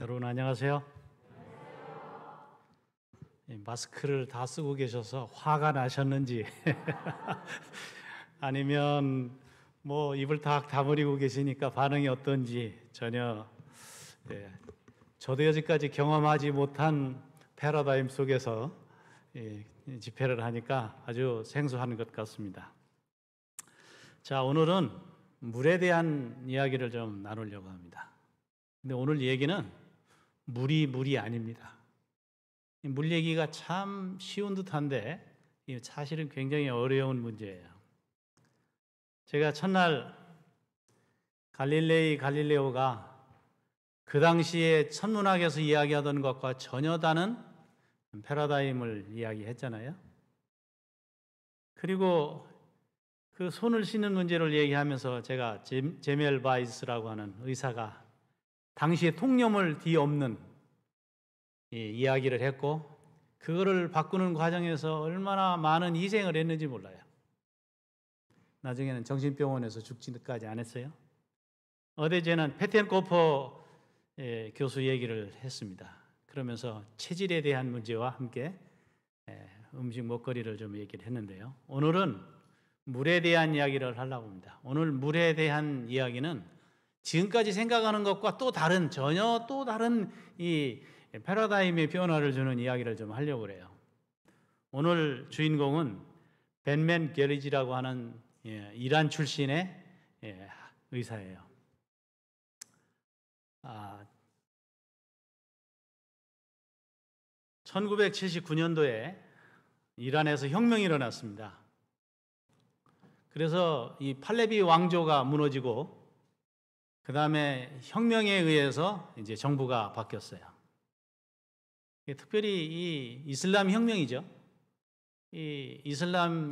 여러분 안녕하세요. 마스크를 다 쓰고 계셔서 화가 나셨는지 아니면 뭐 입을 다 다물고 계시니까 반응이 어떤지 전혀 저도 여지까지 경험하지 못한 패러다임 속에서 집회를 하니까 아주 생소한 것 같습니다. 자, 오늘은 물에 대한 이야기를 좀 나누려고 합니다. 근데 오늘 얘기는 물이 아닙니다. 물 얘기가 참 쉬운 듯한데 사실은 굉장히 어려운 문제예요. 제가 첫날 갈릴레오가 그 당시에 천문학에서 이야기하던 것과 전혀 다른 패러다임을 이야기했잖아요. 그리고 그 손을 씻는 문제를 얘기하면서 제가 제멜 바이스라고 하는 의사가 당시에 통념을 뒤엎는 이야기를 했고, 그거를 바꾸는 과정에서 얼마나 많은 희생을 했는지 몰라요. 나중에는 정신병원에서 죽지까지 안 했어요. 어제는 페텐코퍼 교수 얘기를 했습니다. 그러면서 체질에 대한 문제와 함께 음식 먹거리를 좀 얘기를 했는데요. 오늘은 물에 대한 이야기를 하려고 합니다. 오늘 물에 대한 이야기는 지금까지 생각하는 것과 전혀 또 다른 이 패러다임의 변화를 주는 이야기를 좀 하려고 그래요. 오늘 주인공은 벤맨 게리지라고 하는 이란 출신의 의사예요. 1979년도에 이란에서 혁명이 일어났습니다. 그래서 이 팔레비 왕조가 무너지고 그 다음에 혁명에 의해서 이제 정부가 바뀌었어요. 특별히 이 이슬람 혁명이죠. 이 이슬람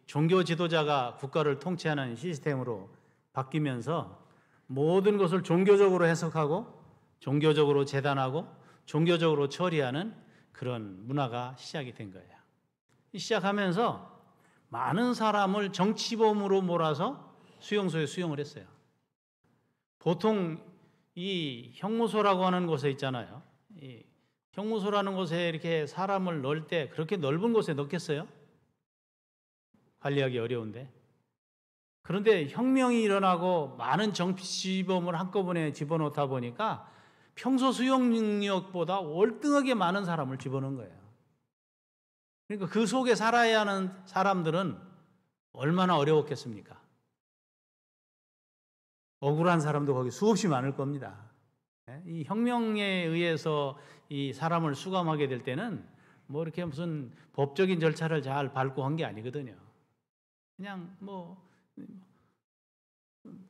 종교 지도자가 국가를 통치하는 시스템으로 바뀌면서 모든 것을 종교적으로 해석하고 종교적으로 재단하고 종교적으로 처리하는 그런 문화가 시작이 된 거예요. 시작하면서 많은 사람을 정치범으로 몰아서 수용소에 수용을 했어요. 보통 이 형무소라고 하는 곳에 있잖아요. 이 형무소라는 곳에 이렇게 사람을 넣을 때 그렇게 넓은 곳에 넣겠어요? 관리하기 어려운데. 그런데 혁명이 일어나고 많은 정치범을 한꺼번에 집어넣다 보니까 평소 수용 능력보다 월등하게 많은 사람을 집어넣은 거예요. 그러니까 그 속에 살아야 하는 사람들은 얼마나 어려웠겠습니까? 억울한 사람도 거기 수없이 많을 겁니다. 이 혁명에 의해서 이 사람을 수감하게 될 때는 뭐 이렇게 무슨 법적인 절차를 잘 밟고 한 게 아니거든요. 그냥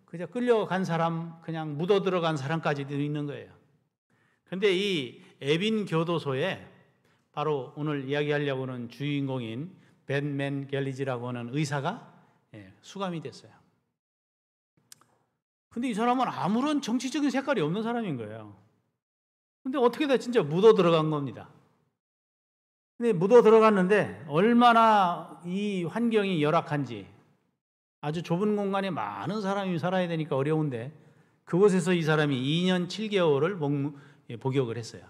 그냥 끌려간 사람, 그냥 묻어 들어간 사람까지도 있는 거예요. 그런데 이 에빈 교도소에 바로 오늘 이야기하려고 하는 주인공인 벤맨 갤리지라고 하는 의사가 수감이 됐어요. 근데 이 사람은 아무런 정치적인 색깔이 없는 사람인 거예요. 근데 어떻게 다 진짜 묻어 들어간 겁니다. 근데 묻어 들어갔는데 얼마나 이 환경이 열악한지, 아주 좁은 공간에 많은 사람이 살아야 되니까 어려운데 그곳에서 이 사람이 2년 7개월을 복역을 했어요.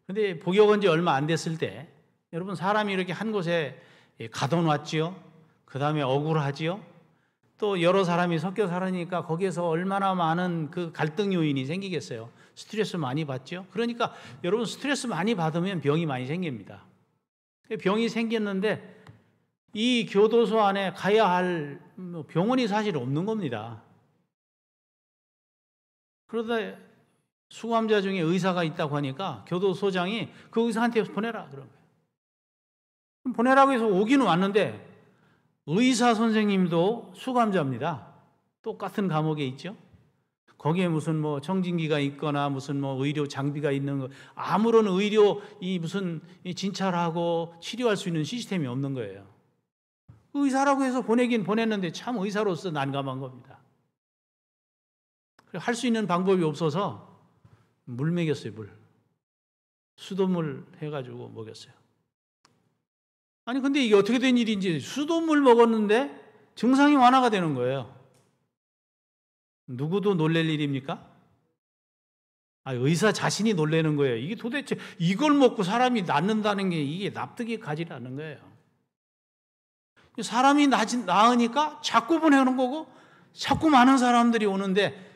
근데 복역한 지 얼마 안 됐을 때 여러분, 사람이 이렇게 한 곳에 가둬놨지요. 그 다음에 억울하지요. 또 여러 사람이 섞여 살으니까 거기에서 얼마나 많은 그 갈등 요인이 생기겠어요. 스트레스 많이 받죠. 그러니까 여러분, 스트레스 많이 받으면 병이 많이 생깁니다. 병이 생겼는데 이 교도소 안에 가야 할 병원이 사실 없는 겁니다. 그러다 수감자 중에 의사가 있다고 하니까 교도소장이 그 의사한테 보내라 그런 거예요. 보내라고 해서 오기는 왔는데 의사 선생님도 수감자입니다. 똑같은 감옥에 있죠. 거기에 무슨 청진기가 있거나 무슨 의료 장비가 있는 거, 아무런 의료 무슨 진찰하고 치료할 수 있는 시스템이 없는 거예요. 의사라고 해서 보내긴 보냈는데 참 의사로서 난감한 겁니다. 할 수 있는 방법이 없어서 물 먹였어요. 수돗물 해가지고 먹였어요. 아니 근데 이게 어떻게 된 일인지 수돗물 먹었는데 증상이 완화가 되는 거예요. 누구도 놀랄 일입니까? 의사 자신이 놀라는 거예요. 이게 도대체 이걸 먹고 사람이 낫는다는 게 이게 납득이 가지 않는 거예요. 사람이 나으니까 자꾸 보내는 거고 자꾸 많은 사람들이 오는데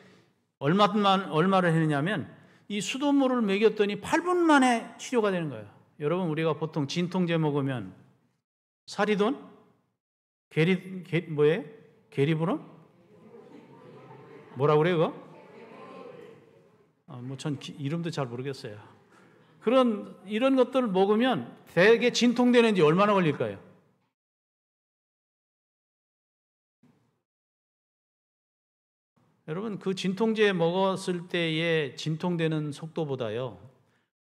얼마를 했느냐면 이 수돗물을 먹였더니 8분 만에 치료가 되는 거예요. 여러분 우리가 보통 진통제 먹으면 사리돈? 뭐예요? 게리브론? 뭐라고 그래요 그거? 전 이름도 잘 모르겠어요. 이런 것들을 먹으면 대개 진통되는지 얼마나 걸릴까요? 여러분 그 진통제 먹었을 때의 진통되는 속도보다요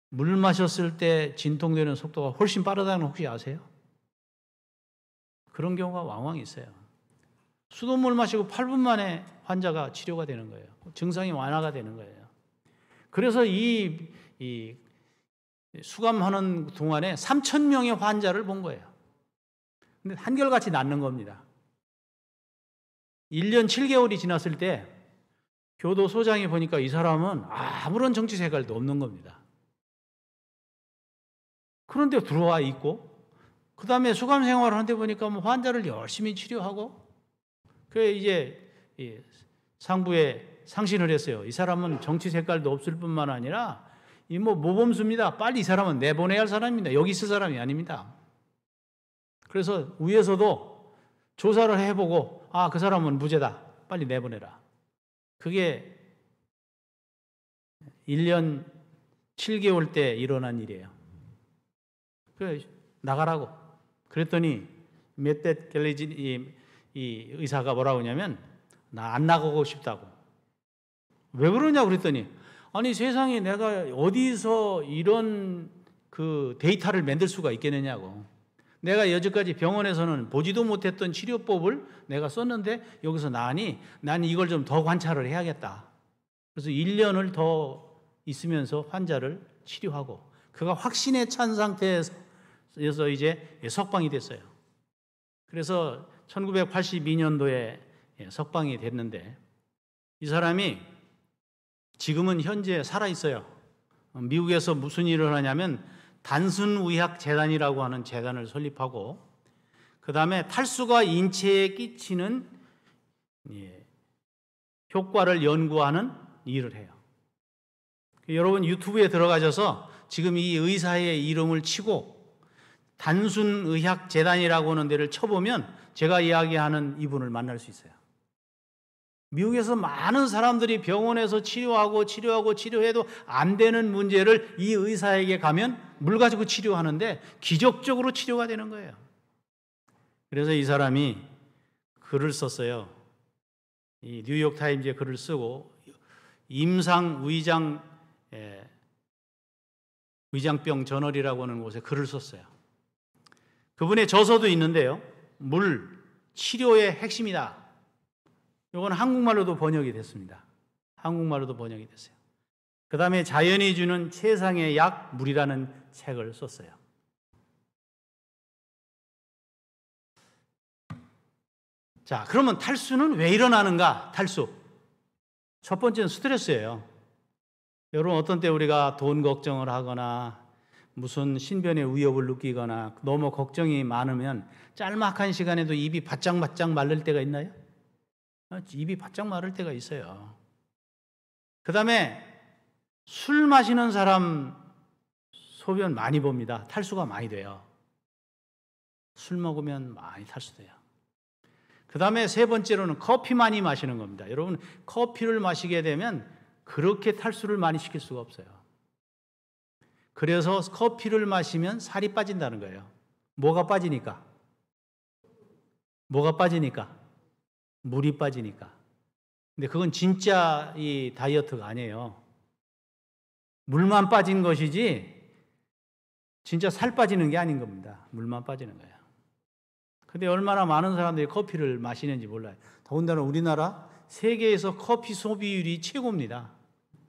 물 마셨을 때 진통되는 속도가 훨씬 빠르다는 거 혹시 아세요? 그런 경우가 왕왕 있어요. 수돗물 마시고 8분 만에 환자가 치료가 되는 거예요. 증상이 완화가 되는 거예요. 그래서 이 수감하는 동안에 3,000명의 환자를 본 거예요. 근데 한결같이 낫는 겁니다. 1년 7개월이 지났을 때 교도소장이 보니까 이 사람은 아무런 정치 색깔도 없는 겁니다. 그런데 들어와 있고 그 다음에 수감 생활을 하는데 보니까 환자를 열심히 치료하고 그래 이제 상부에 상신을 했어요. 이 사람은 정치 색깔도 없을 뿐만 아니라 모범수입니다. 빨리 이 사람은 내보내야 할 사람입니다. 여기 있을 사람이 아닙니다. 그래서 위에서도 조사를 해보고 그 사람은 무죄다. 빨리 내보내라. 그게 1년 7개월 때 일어난 일이에요. 그래 나가라고. 그랬더니 맷댓 갤리진 이 의사가 뭐라고 하냐면 나 안 나가고 싶다고. 왜 그러냐고 그랬더니 아니 세상에 내가 어디서 이런 그 데이터를 만들 수가 있겠느냐고. 내가 여지까지 병원에서는 보지도 못했던 치료법을 내가 썼는데 여기서 난 이걸 좀 더 관찰을 해야겠다. 그래서 1년을 더 있으면서 환자를 치료하고 그가 확신에 찬 상태에서 이제 석방이 됐어요. 그래서 1982년도에 석방이 됐는데 이 사람이 지금은 현재 살아있어요. 미국에서 무슨 일을 하냐면 단순의학재단이라고 하는 재단을 설립하고 그 다음에 탈수가 인체에 끼치는 효과를 연구하는 일을 해요. 여러분 유튜브에 들어가셔서 지금 이 의사의 이름을 치고 단순의학재단이라고 하는 데를 쳐보면 제가 이야기하는 이분을 만날 수 있어요. 미국에서 많은 사람들이 병원에서 치료해도 안 되는 문제를 이 의사에게 가면 물 가지고 치료하는데 기적적으로 치료가 되는 거예요. 그래서 이 사람이 글을 썼어요. 이 뉴욕타임즈에 글을 쓰고 위장병 저널이라고 하는 곳에 글을 썼어요. 그분의 저서도 있는데요. 물, 치료의 핵심이다. 이건 한국말로도 번역이 됐습니다. 한국말로도 번역이 됐어요. 그 다음에 자연이 주는 최상의 약, 물이라는 책을 썼어요. 자, 그러면 탈수는 왜 일어나는가? 탈수. 첫 번째는 스트레스예요. 여러분 어떤 때 우리가 돈 걱정을 하거나 무슨 신변의 위협을 느끼거나 너무 걱정이 많으면 짤막한 시간에도 입이 바짝바짝 마를 때가 있나요? 입이 바짝 마를 때가 있어요. 그 다음에 술 마시는 사람 소변 많이 봅니다. 탈수가 많이 돼요. 술 먹으면 많이 탈수돼요. 그 다음에 세 번째로는 커피 많이 마시는 겁니다. 여러분 커피를 마시게 되면 그렇게 탈수를 많이 시킬 수가 없어요. 그래서 커피를 마시면 살이 빠진다는 거예요. 뭐가 빠지니까? 물이 빠지니까. 근데 그건 진짜 이 다이어트가 아니에요. 물만 빠진 것이지 진짜 살 빠지는 게 아닌 겁니다. 물만 빠지는 거예요. 근데 얼마나 많은 사람들이 커피를 마시는지 몰라요. 더군다나 우리나라 세계에서 커피 소비율이 최고입니다.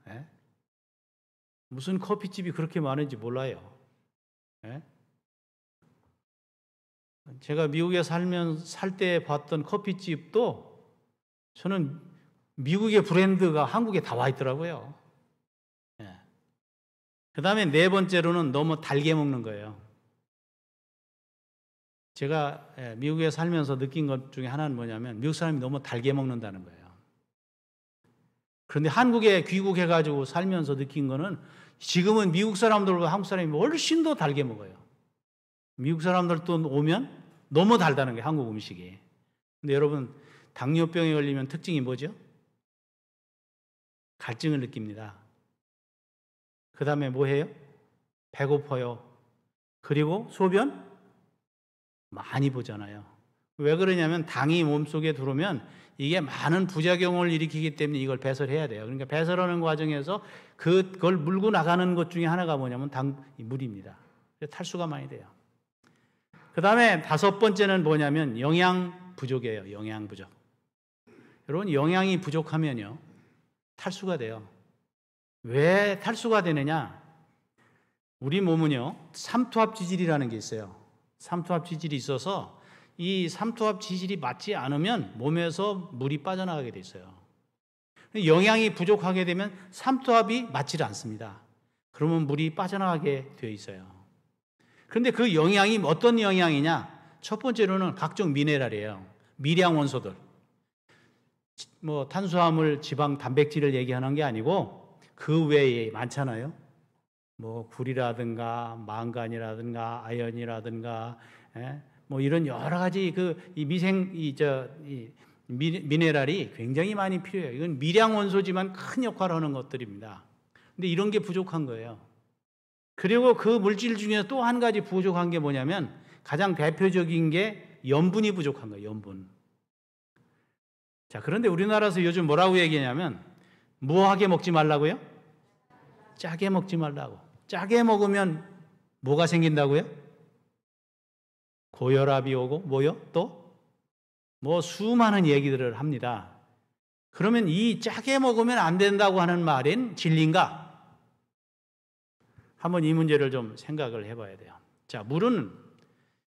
예? 무슨 커피집이 그렇게 많은지 몰라요. 예? 제가 미국에 살 때 봤던 커피집도 저는 미국의 브랜드가 한국에 다 와 있더라고요. 예. 그 다음에 네 번째로는 너무 달게 먹는 거예요. 제가 미국에 살면서 느낀 것 중에 하나는 뭐냐면 미국 사람이 너무 달게 먹는다는 거예요. 그런데 한국에 귀국해가지고 살면서 느낀 거는 지금은 미국 사람들보다 한국 사람이 훨씬 더 달게 먹어요. 미국 사람들 또 오면 너무 달다는 게 한국 음식이. 근데 여러분, 당뇨병에 걸리면 특징이 뭐죠? 갈증을 느낍니다. 그 다음에 뭐 해요? 배고파요. 그리고 소변 많이 보잖아요. 왜 그러냐면 당이 몸속에 들어오면 이게 많은 부작용을 일으키기 때문에 이걸 배설해야 돼요. 그러니까 배설하는 과정에서 그걸 물고 나가는 것 중에 하나가 뭐냐면 물입니다. 탈수가 많이 돼요. 그 다음에 다섯 번째는 뭐냐면 영양 부족이에요. 영양 부족. 여러분, 영양이 부족하면요 탈수가 돼요. 왜 탈수가 되느냐? 우리 몸은요 삼투압 지질이라는 게 있어요. 삼투압 지질이 있어서 이 삼투압 지질이 맞지 않으면 몸에서 물이 빠져나가게 돼 있어요. 영양이 부족하게 되면 삼투압이 맞지 않습니다. 그러면 물이 빠져나가게 되어 있어요. 그런데 그 영양이 어떤 영양이냐? 첫 번째로는 각종 미네랄이에요. 미량 원소들. 뭐 탄수화물, 지방, 단백질을 얘기하는 게 아니고 그 외에 많잖아요. 뭐 굴이라든가 망간이라든가 아연이라든가 뭐 이런 여러 가지 이 미네랄이 굉장히 많이 필요해요. 이건 미량 원소지만 큰 역할을 하는 것들입니다. 근데 이런 게 부족한 거예요. 그리고 그 물질 중에 또 한 가지 부족한 게 뭐냐면 가장 대표적인 게 염분이 부족한 거예요. 염분. 자, 그런데 우리나라에서 요즘 뭐라고 얘기하냐면 무하게 먹지 말라고요? 짜게 먹지 말라고. 짜게 먹으면 뭐가 생긴다고요? 고혈압이 오고 뭐요? 또 뭐 수많은 얘기들을 합니다. 그러면 이 짜게 먹으면 안 된다고 하는 말은 진리인가? 한번 이 문제를 좀 생각을 해봐야 돼요. 자, 물은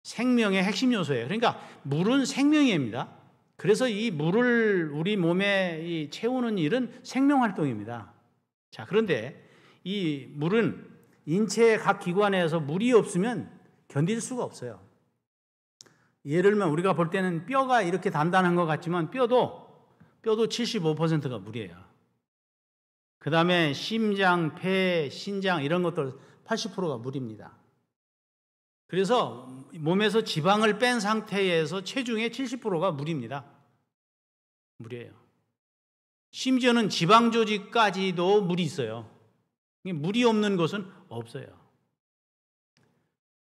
생명의 핵심 요소예요. 그러니까 물은 생명입니다. 그래서 이 물을 우리 몸에 채우는 일은 생명활동입니다. 자, 그런데 이 물은 인체의 각 기관에서 물이 없으면 견딜 수가 없어요. 예를 들면 우리가 볼 때는 뼈가 이렇게 단단한 것 같지만 뼈도 75%가 물이에요. 그 다음에 심장, 폐, 신장 이런 것들 80%가 물입니다. 그래서 몸에서 지방을 뺀 상태에서 체중의 70%가 물입니다. 물이에요. 심지어는 지방 조직까지도 물이 있어요. 물이 없는 곳은 없어요.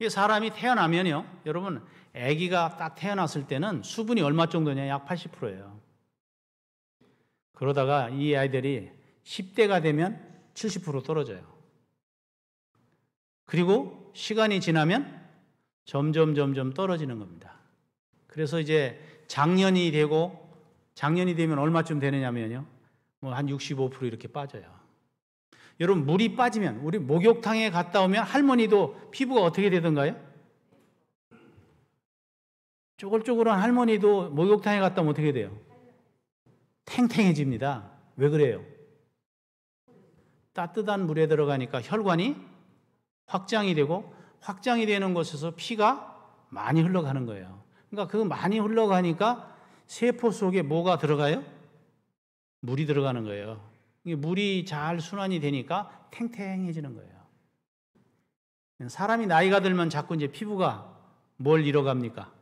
사람이 태어나면요, 여러분, 아기가 딱 태어났을 때는 수분이 얼마 정도냐? 약 80%예요. 그러다가 이 아이들이 10대가 되면 70% 떨어져요. 그리고 시간이 지나면 점점 떨어지는 겁니다. 그래서 이제 장년이 되면 얼마쯤 되느냐면요, 뭐 한 65% 이렇게 빠져요. 여러분, 물이 빠지면 우리 목욕탕에 갔다 오면 할머니도 피부가 어떻게 되던가요? 쪼글쪼글한 할머니도 목욕탕에 갔다 오면 어떻게 돼요? 탱탱해집니다. 왜 그래요? 따뜻한 물에 들어가니까 혈관이 확장이 되고 확장이 되는 곳에서 피가 많이 흘러가는 거예요. 그러니까 그 많이 흘러가니까 세포 속에 뭐가 들어가요? 물이 들어가는 거예요. 물이 잘 순환이 되니까 탱탱해지는 거예요. 사람이 나이가 들면 자꾸 이제 피부가 뭘 잃어갑니까?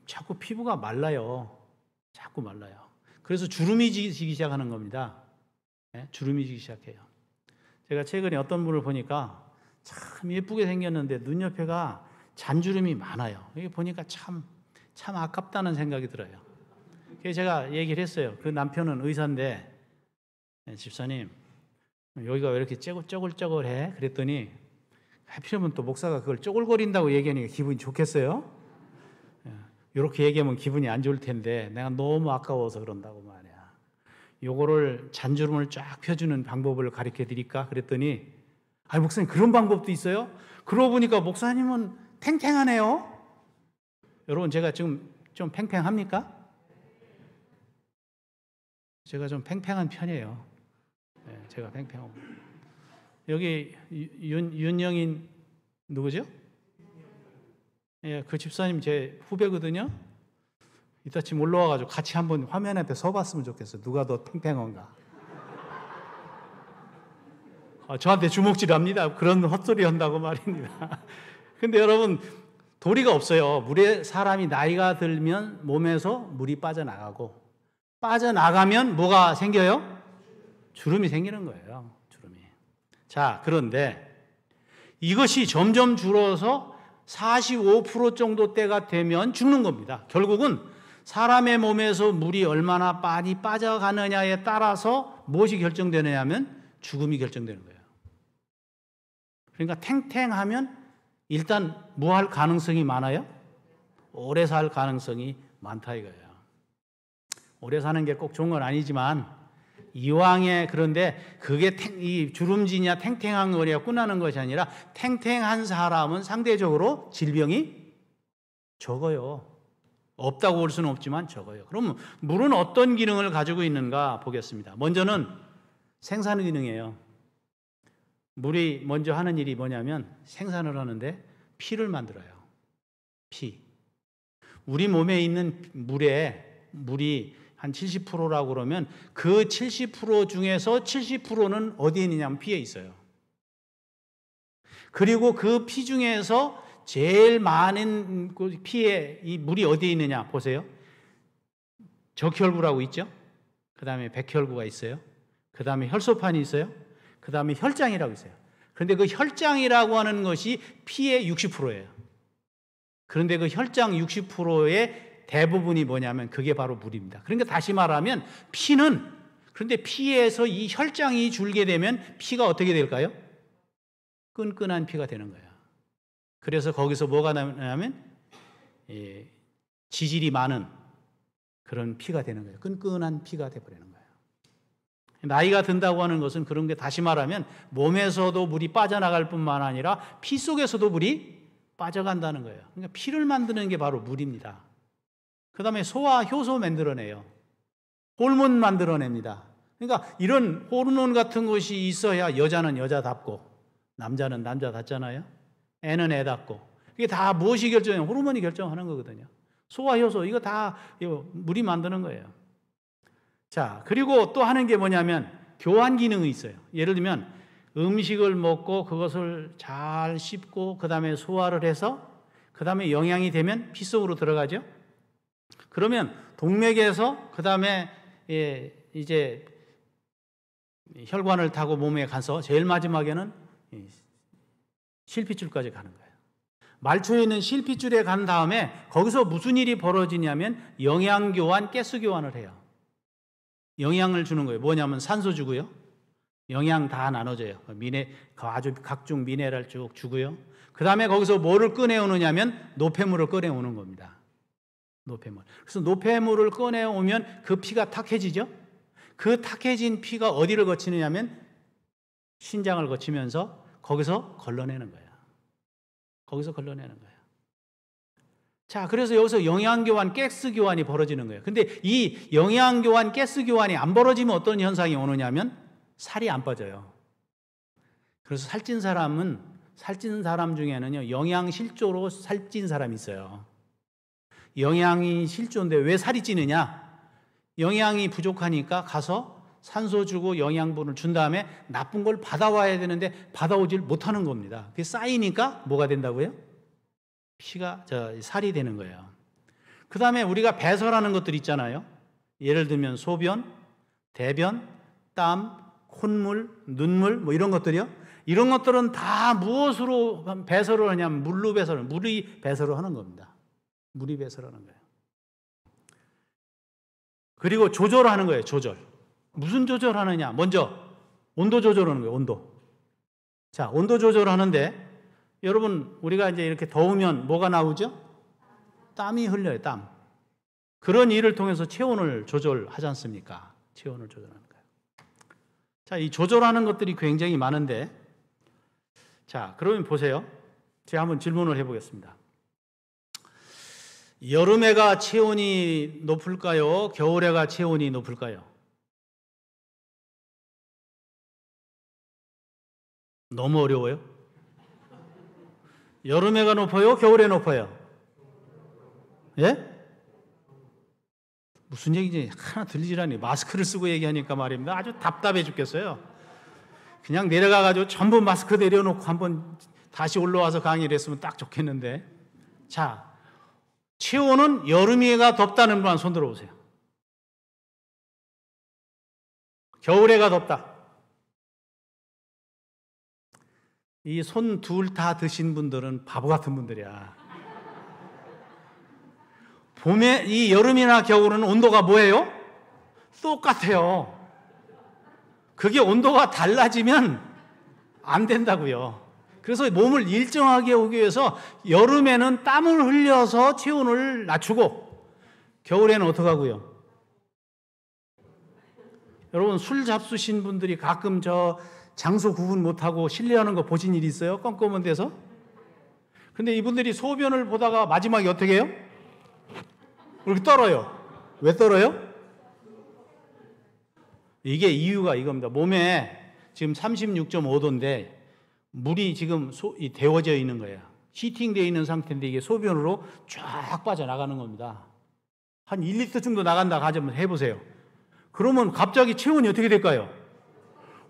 자꾸 피부가 말라요. 자꾸 말라요. 그래서 주름이 지기 시작하는 겁니다. 주름이 지기 시작해요. 제가 최근에 어떤 분을 보니까 참 예쁘게 생겼는데 눈 옆에가 잔주름이 많아요. 이게 보니까 참 아깝다는 생각이 들어요. 그래서 제가 얘기를 했어요. 그 남편은 의사인데, 집사님, 여기가 왜 이렇게 쪼글쪼글해? 그랬더니 하필이면 또 목사가 그걸 쪼글거린다고 얘기하니까 기분이 좋겠어요? 이렇게 얘기하면 기분이 안 좋을 텐데 내가 너무 아까워서 그런다고 말이야. 요거를 잔주름을 쫙 펴주는 방법을 가르쳐 드릴까? 그랬더니 목사님 그런 방법도 있어요? 그러고 보니까 목사님은 탱탱하네요. 여러분, 제가 지금 좀 팽팽합니까? 제가 좀 팽팽한 편이에요. 제가 팽팽하고. 여기 윤영인 누구죠? 예, 그 집사님 제 후배거든요. 이따 지금 올라와가지고 같이 한번 화면 앞에 서봤으면 좋겠어요. 누가 더 팽팽한가. 저한테 주먹질합니다. 그런 헛소리 한다고 말입니다. 근데 여러분, 도리가 없어요. 물에 사람이 나이가 들면 몸에서 물이 빠져나가고, 빠져나가면 뭐가 생겨요? 주름이 생기는 거예요. 주름이. 자, 그런데 이것이 점점 줄어서 45% 정도 때가 되면 죽는 겁니다. 결국은 사람의 몸에서 물이 얼마나 많이 빠져가느냐에 따라서 무엇이 결정되느냐 하면 죽음이 결정되는 거예요. 그러니까 탱탱하면 일단 뭐 할 가능성이 많아요? 오래 살 가능성이 많다 이거예요. 오래 사는 게 꼭 좋은 건 아니지만 이왕에, 그런데 그게 이 주름지냐 탱탱한 거냐 끝나는 것이 아니라 탱탱한 사람은 상대적으로 질병이 적어요. 없다고 볼 수는 없지만 적어요. 그러면 물은 어떤 기능을 가지고 있는가 보겠습니다. 먼저는 생산 기능이에요. 물이 먼저 하는 일이 뭐냐면 생산을 하는데 피를 만들어요. 피. 우리 몸에 있는 물이 한 70%라고 그러면 그 70% 중에서 70%는 어디에 있느냐면 피에 있어요. 그리고 그 피 중에서 제일 많은 피에 이 물이 어디에 있느냐 보세요. 적혈구라고 있죠. 그 다음에 백혈구가 있어요. 그 다음에 혈소판이 있어요. 그 다음에 혈장이라고 있어요. 그런데 그 혈장이라고 하는 것이 피의 60%예요. 그런데 그 혈장 60%의 대부분이 뭐냐면 그게 바로 물입니다. 그러니까 다시 말하면 피는, 그런데 피에서 이 혈장이 줄게 되면 피가 어떻게 될까요? 끈끈한 피가 되는 거예요. 그래서 거기서 뭐가 나냐면 지질이 많은 그런 피가 되는 거예요. 끈끈한 피가 되어버리는 거예요. 나이가 든다고 하는 것은 그런 게, 다시 말하면 몸에서도 물이 빠져나갈 뿐만 아니라 피 속에서도 물이 빠져간다는 거예요. 그러니까 피를 만드는 게 바로 물입니다. 그 다음에 소화 효소 만들어내요. 호르몬 만들어냅니다. 그러니까 이런 호르몬 같은 것이 있어야 여자는 여자답고 남자는 남자답잖아요. 애는 애답고. 이게 다 무엇이 결정해요? 호르몬이 결정하는 거거든요. 소화 효소, 이거 다 물이 만드는 거예요. 자, 그리고 또 하는 게 뭐냐면 교환 기능이 있어요. 예를 들면 음식을 먹고 그것을 잘 씹고 그 다음에 소화를 해서 그 다음에 영양이 되면 피 속으로 들어가죠. 그러면 동맥에서 그 다음에 이제 혈관을 타고 몸에 가서 제일 마지막에는 실핏줄까지 가는 거예요. 말초에 있는 실핏줄에 간 다음에 거기서 무슨 일이 벌어지냐면 영양 교환, 가스 교환을 해요. 영양을 주는 거예요. 뭐냐면 산소 주고요. 영양 다 나눠줘요. 아주 각종 미네랄 쭉 주고요. 그 다음에 거기서 뭐를 꺼내오느냐면 노폐물을 꺼내오는 겁니다. 노폐물. 그래서 노폐물을 꺼내오면 그 피가 탁해지죠. 그 탁해진 피가 어디를 거치느냐면 신장을 거치면서 거기서 걸러내는 거예요. 거기서 걸러내는 거예요. 자, 그래서 여기서 영양교환, 가스 교환이 벌어지는 거예요. 근데 이 영양교환, 가스 교환이 안 벌어지면 어떤 현상이 오느냐면 살이 안 빠져요. 그래서 살찐 사람 중에는요, 영양실조로 살찐 사람이 있어요. 영양이 실조인데 왜 살이 찌느냐? 영양이 부족하니까 가서 산소 주고 영양분을 준 다음에 나쁜 걸 받아와야 되는데 받아오질 못하는 겁니다. 그게 쌓이니까 뭐가 된다고요? 살이 되는 거예요. 그 다음에 우리가 배설하는 것들 있잖아요. 예를 들면 소변, 대변, 땀, 콧물, 눈물 뭐 이런 것들이요. 이런 것들은 다 무엇으로 배설을 하냐면 물이 배설을 하는 겁니다. 물이 배설하는 거예요. 그리고 조절하는 거예요. 조절. 무슨 조절하느냐? 먼저 온도 조절하는 거예요. 온도. 자, 온도 조절하는데 여러분, 우리가 이제 이렇게 더우면 뭐가 나오죠? 땀이 흘려요, 땀. 그런 일을 통해서 체온을 조절하지 않습니까? 체온을 조절하는 거예요. 자, 이 조절하는 것들이 굉장히 많은데, 자, 그러면 보세요. 제가 한번 질문을 해보겠습니다. 여름에가 체온이 높을까요? 겨울에가 체온이 높을까요? 너무 어려워요? 여름에가 높아요? 겨울에 높아요? 예? 무슨 얘기인지 하나 들리질 않니. 마스크를 쓰고 얘기하니까 말입니다. 아주 답답해 죽겠어요. 그냥 내려가가지고 전부 마스크 내려놓고 한번 다시 올라와서 강의를 했으면 딱 좋겠는데. 자, 체온은 여름에가 덥다는 분만 손 들어보세요. 겨울에가 덥다. 이 손 둘 다 드신 분들은 바보 같은 분들이야. 봄에, 이 여름이나 겨울은 온도가 뭐예요? 똑같아요. 그게 온도가 달라지면 안 된다고요. 그래서 몸을 일정하게 오기 위해서 여름에는 땀을 흘려서 체온을 낮추고 겨울에는 어떻게 하고요? 여러분 술 잡수신 분들이 가끔 저 장소 구분 못하고 실례하는 거 보신 일 있어요? 껌껌한 데서? 근데 이분들이 소변을 보다가 마지막에 어떻게 해요? 이렇게 떨어요. 왜 떨어요? 이게 이유가 이겁니다. 몸에 지금 36.5도인데 물이 지금 데워져 있는 거예요. 히팅되어 있는 상태인데 이게 소변으로 쫙 빠져나가는 겁니다. 한 1리터 정도 나간다 가지고 해보세요. 그러면 갑자기 체온이 어떻게 될까요?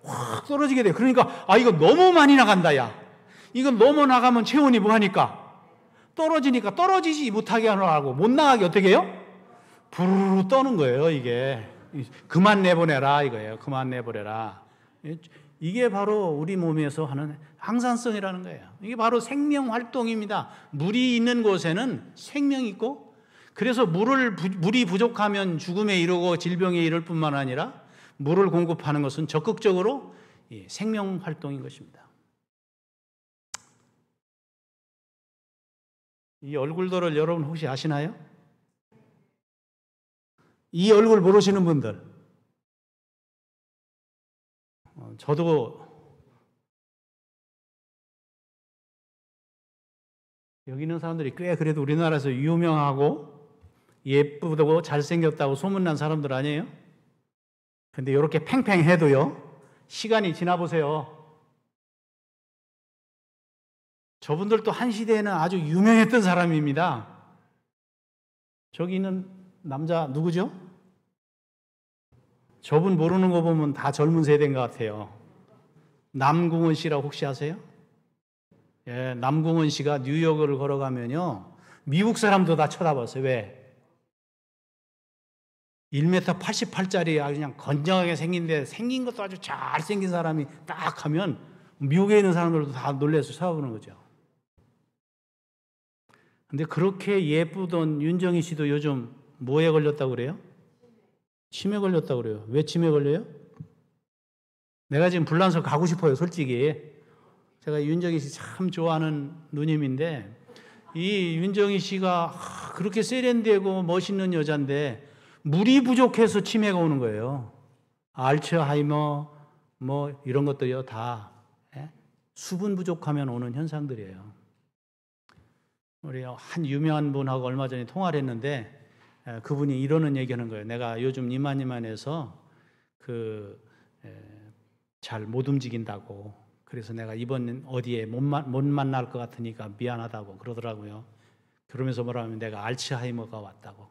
확 떨어지게 돼요. 그러니까 이거 너무 많이 나간다 야. 이거 너무 나가면 체온이 뭐하니까? 떨어지니까 떨어지지 못하게 하라고 못 나가게 어떻게 해요? 부르르 떠는 거예요. 이게 그만 내보내라 이거예요. 그만 내보내라. 이게 바로 우리 몸에서 하는 항산성이라는 거예요. 이게 바로 생명활동입니다. 물이 있는 곳에는 생명이 있고, 그래서 물이 부족하면 죽음에 이르고 질병에 이를 뿐만 아니라 물을 공급하는 것은 적극적으로 생명활동인 것입니다. 이 얼굴들을 여러분 혹시 아시나요? 이 얼굴 모르시는 분들, 저도 여기 있는 사람들이 꽤 그래도 우리나라에서 유명하고 예쁘고 잘생겼다고 소문난 사람들 아니에요? 근데 이렇게 팽팽해도요, 시간이 지나보세요. 저분들도 한 시대에는 아주 유명했던 사람입니다. 저기 있는 남자 누구죠? 저분 모르는 거 보면 다 젊은 세대인 것 같아요. 남궁은 씨라고 혹시 아세요? 예, 남궁은 씨가 뉴욕을 걸어가면요, 미국 사람도 다 쳐다봤어요. 왜? 1m 88짜리 그냥 건장하게 생긴 것도 아주 잘생긴 사람이 딱 하면 미국에 있는 사람들도 다 놀라서 쳐다보는 거죠. 근데 그렇게 예쁘던 윤정희 씨도 요즘 뭐에 걸렸다고 그래요? 치매 걸렸다고 그래요. 왜 치매 걸려요? 내가 지금 불란서 가고 싶어요, 솔직히. 제가 윤정희 씨 참 좋아하는 누님인데, 이 윤정희 씨가 그렇게 세련되고 멋있는 여잔데 물이 부족해서 치매가 오는 거예요. 알츠하이머 뭐 이런 것들이요, 다 수분 부족하면 오는 현상들이에요. 우리 한 유명한 분하고 얼마 전에 통화를 했는데 그분이 이러는 얘기하는 거예요. 내가 요즘 이만해서 잘 못 움직인다고. 그래서 내가 이번 어디에 못 만날 것 같으니까 미안하다고 그러더라고요. 그러면서 뭐라 하면 내가 알츠하이머가 왔다고.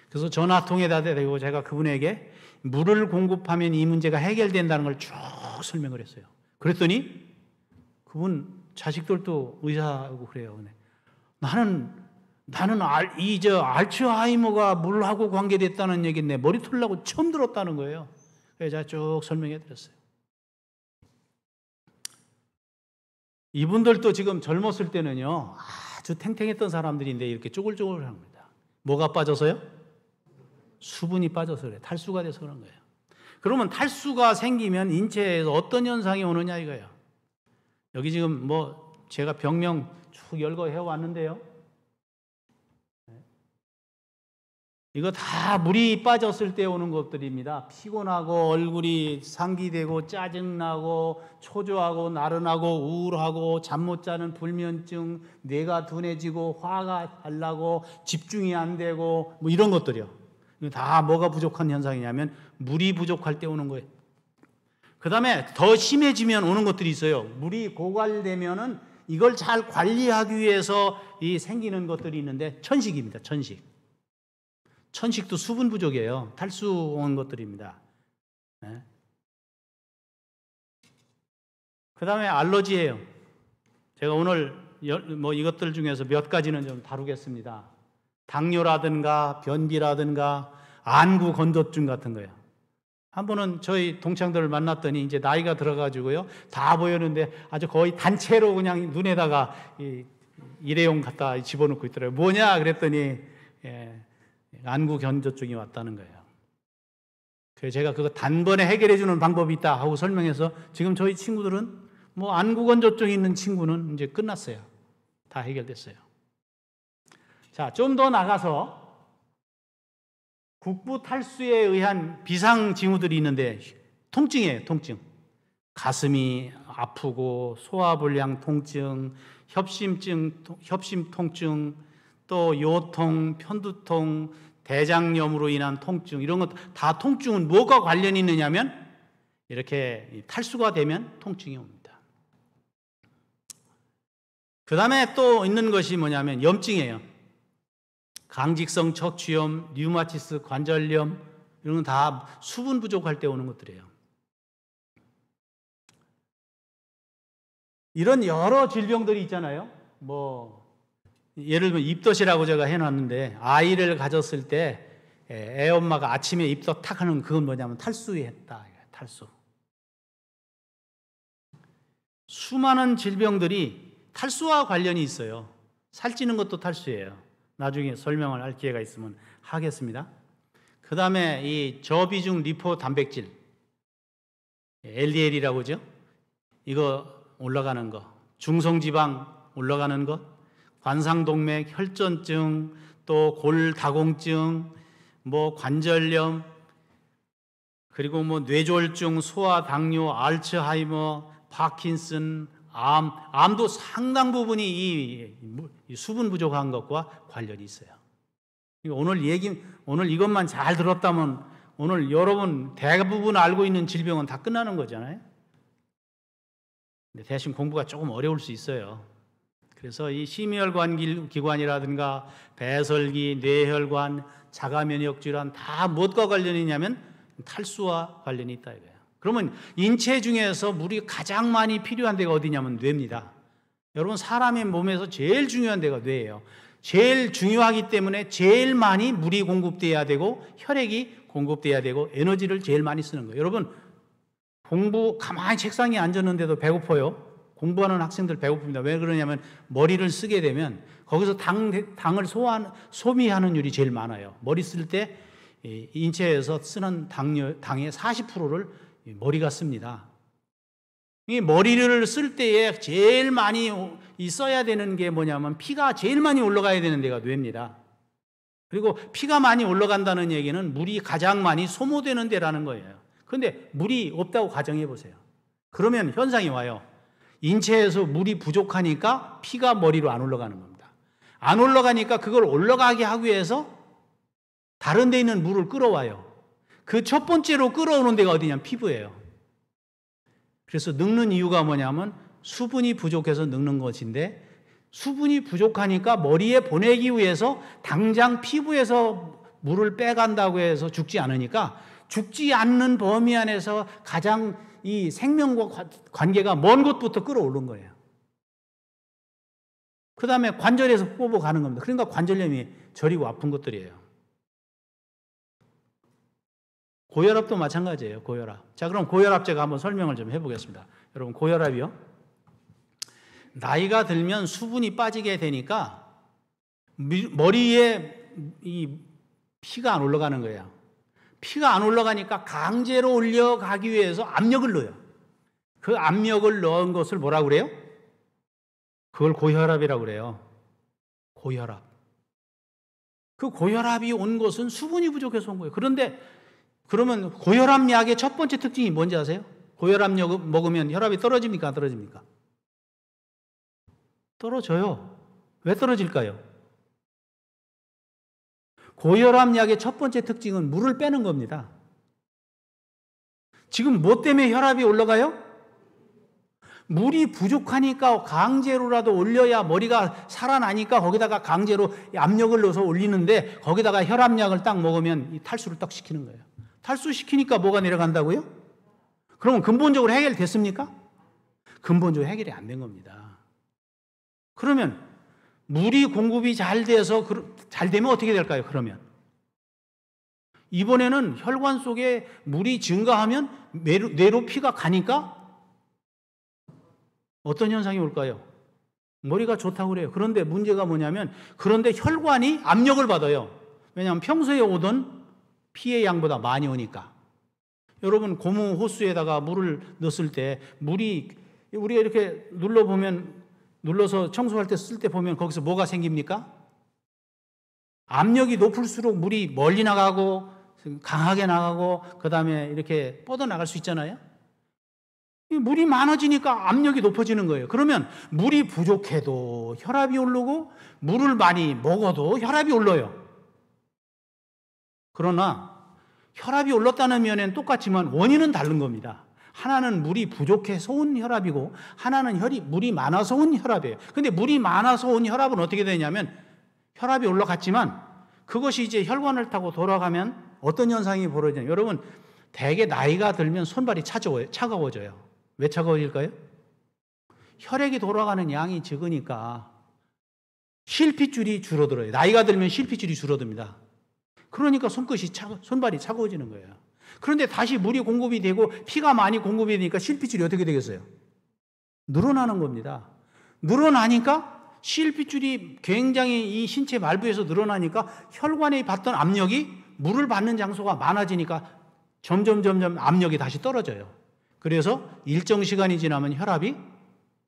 그래서 전화 통해다 대고 제가 그분에게 물을 공급하면 이 문제가 해결된다는 걸 쭉 설명을 했어요. 그랬더니 그분 자식들도 의사하고 그래요. 나는 알츠하이머가 물하고 관계됐다는 얘기 내 머리 털라고 처음 들었다는 거예요. 그래서 제가 쭉 설명해 드렸어요. 이분들도 지금 젊었을 때는요, 아주 탱탱했던 사람들인데 이렇게 쪼글쪼글 합니다. 뭐가 빠져서요? 수분이 빠져서 그래요. 탈수가 돼서 그런 거예요. 그러면 탈수가 생기면 인체에서 어떤 현상이 오느냐 이거예요. 여기 지금 제가 병명 쭉 열거해 왔는데요. 이거 다 물이 빠졌을 때 오는 것들입니다. 피곤하고 얼굴이 상기되고 짜증나고 초조하고 나른하고 우울하고 잠 못 자는 불면증, 뇌가 둔해지고 화가 달라고 집중이 안 되고 뭐 이런 것들이요. 다 뭐가 부족한 현상이냐면 물이 부족할 때 오는 거예요. 다음에 더 심해지면 오는 것들이 있어요. 물이 고갈되면은 이걸 잘 관리하기 위해서 이 생기는 것들이 있는데 천식입니다. 천식. 천식도 수분 부족이에요. 탈수 온 것들입니다. 네. 그 다음에 알러지예요. 제가 오늘 이것들 중에서 몇 가지는 좀 다루겠습니다. 당뇨라든가 변비라든가 안구 건조증 같은 거예요. 한 번은 저희 동창들을 만났더니 이제 나이가 들어가지고요. 다 보였는데 아주 거의 단체로 그냥 눈에다가 일회용 갖다 집어넣고 있더라고요. 뭐냐? 그랬더니 안구 건조증이 왔다는 거예요. 그래서 제가 그거 단번에 해결해 주는 방법이 있다 하고 설명해서 지금 저희 친구들은 안구 건조증 있는 친구는 이제 끝났어요. 다 해결됐어요. 자, 좀 더 나가서 국부 탈수에 의한 비상 징후들이 있는데 통증이에요. 통증. 가슴이 아프고 소화불량 통증, 협심 통증, 또 요통, 편두통, 대장염으로 인한 통증, 이런 것 다 통증은 뭐가 관련이 있느냐면 이렇게 탈수가 되면 통증이 옵니다. 그 다음에 또 있는 것이 뭐냐면 염증이에요. 강직성 척추염, 류마티스 관절염, 이런 건 다 수분 부족할 때 오는 것들이에요. 이런 여러 질병들이 있잖아요. 예를 들면 입덧이라고 제가 해놨는데 아이를 가졌을 때 애 엄마가 아침에 입덧 탁 하는 그건 뭐냐면 탈수했다. 탈수. 수많은 질병들이 탈수와 관련이 있어요. 살찌는 것도 탈수예요. 나중에 설명을 할 기회가 있으면 하겠습니다. 그 다음에 이 저비중 리포 단백질, LDL이라고 하죠. 이거 올라가는 거, 중성지방 올라가는 것, 관상동맥 혈전증, 또 골다공증, 관절염, 그리고 뇌졸중, 소아당뇨, 알츠하이머, 파킨슨, 암도 상당 부분이 이 수분 부족한 것과 관련이 있어요. 오늘 이것만 잘 들었다면 오늘 여러분 대부분 알고 있는 질병은 다 끝나는 거잖아요. 근데 대신 공부가 조금 어려울 수 있어요. 그래서 이 심혈관 기관이라든가 배설기, 뇌혈관, 자가면역 질환 다 무엇과 관련이 있냐면 탈수와 관련이 있다 이거예요. 그러면 인체 중에서 물이 가장 많이 필요한 데가 어디냐면 뇌입니다. 여러분 사람의 몸에서 제일 중요한 데가 뇌예요. 제일 중요하기 때문에 제일 많이 물이 공급돼야 되고 혈액이 공급돼야 되고 에너지를 제일 많이 쓰는 거예요. 여러분 공부 가만히 책상에 앉았는데도 배고파요. 공부하는 학생들 배고픕니다. 왜 그러냐면 머리를 쓰게 되면 거기서 당을 소비하는 율이 제일 많아요. 머리 쓸 때 인체에서 쓰는 당의 40%를 머리가 씁니다. 이 머리를 쓸 때에 제일 많이 써야 되는 게 뭐냐면 피가 제일 많이 올라가야 되는 데가 뇌입니다. 그리고 피가 많이 올라간다는 얘기는 물이 가장 많이 소모되는 데라는 거예요. 그런데 물이 없다고 가정해 보세요. 그러면 현상이 와요. 인체에서 물이 부족하니까 피가 머리로 안 올라가는 겁니다. 안 올라가니까 그걸 올라가게 하기 위해서 다른 데 있는 물을 끌어와요. 그 첫 번째로 끌어오는 데가 어디냐면 피부예요. 그래서 늙는 이유가 뭐냐면 수분이 부족해서 늙는 것인데 수분이 부족하니까 머리에 보내기 위해서 당장 피부에서 물을 빼간다고 해서 죽지 않으니까 죽지 않는 범위 안에서 가장 이 생명과 관계가 먼 곳부터 끌어오른 거예요. 그 다음에 관절에서 뽑아가는 겁니다. 그러니까 관절염이 저리고 아픈 것들이에요. 고혈압도 마찬가지예요. 고혈압. 자, 그럼 고혈압 제가 한번 설명을 좀 해보겠습니다. 여러분 고혈압이요. 나이가 들면 수분이 빠지게 되니까 머리에 이 피가 안 올라가는 거예요. 피가 안 올라가니까 강제로 올려가기 위해서 압력을 넣어요. 그 압력을 넣은 것을 뭐라고 그래요? 그걸 고혈압이라고 그래요. 고혈압. 그 고혈압이 온 것은 수분이 부족해서 온 거예요. 그런데 그러면 고혈압 약의 첫 번째 특징이 뭔지 아세요? 고혈압 약 먹으면 혈압이 떨어집니까? 안 떨어집니까? 떨어져요. 왜 떨어질까요? 고혈압 약의 첫 번째 특징은 물을 빼는 겁니다. 지금 뭐 때문에 혈압이 올라가요? 물이 부족하니까 강제로라도 올려야 머리가 살아나니까 거기다가 강제로 압력을 넣어서 올리는데 거기다가 혈압약을 딱 먹으면 이 탈수를 딱 시키는 거예요. 탈수시키니까 뭐가 내려간다고요? 그러면 근본적으로 해결됐습니까? 근본적으로 해결이 안 된 겁니다. 그러면 물이 공급이 잘 돼서 잘 되면 어떻게 될까요? 그러면 이번에는 혈관 속에 물이 증가하면 뇌로 피가 가니까 어떤 현상이 올까요? 머리가 좋다고 그래요. 그런데 문제가 뭐냐면 그런데 혈관이 압력을 받아요. 왜냐하면 평소에 오던 피의 양보다 많이 오니까. 여러분 고무 호수에다가 물을 넣었을 때 물이 우리가 이렇게 눌러서 청소할 때 쓸 때 보면 거기서 뭐가 생깁니까? 압력이 높을수록 물이 멀리 나가고 강하게 나가고 그 다음에 이렇게 뻗어나갈 수 있잖아요. 물이 많아지니까 압력이 높아지는 거예요. 그러면 물이 부족해도 혈압이 오르고 물을 많이 먹어도 혈압이 올라요. 그러나 혈압이 올랐다는 면에는 똑같지만 원인은 다른 겁니다. 하나는 물이 부족해서 온 혈압이고 하나는 물이 많아서 온 혈압이에요. 근데 물이 많아서 온 혈압은 어떻게 되냐면 혈압이 올라갔지만 그것이 이제 혈관을 타고 돌아가면 어떤 현상이 벌어지냐면 여러분 대개 나이가 들면 손발이 차가워져요. 왜 차가워질까요? 혈액이 돌아가는 양이 적으니까 실핏줄이 줄어들어요. 나이가 들면 실핏줄이 줄어듭니다. 그러니까 손발이 차가워지는 거예요. 그런데 다시 물이 공급이 되고 피가 많이 공급이 되니까 실핏줄이 어떻게 되겠어요? 늘어나는 겁니다. 늘어나니까 실핏줄이 굉장히 이 신체 말부에서 늘어나니까 혈관에 받던 압력이 물을 받는 장소가 많아지니까 점점 압력이 다시 떨어져요. 그래서 일정 시간이 지나면 혈압이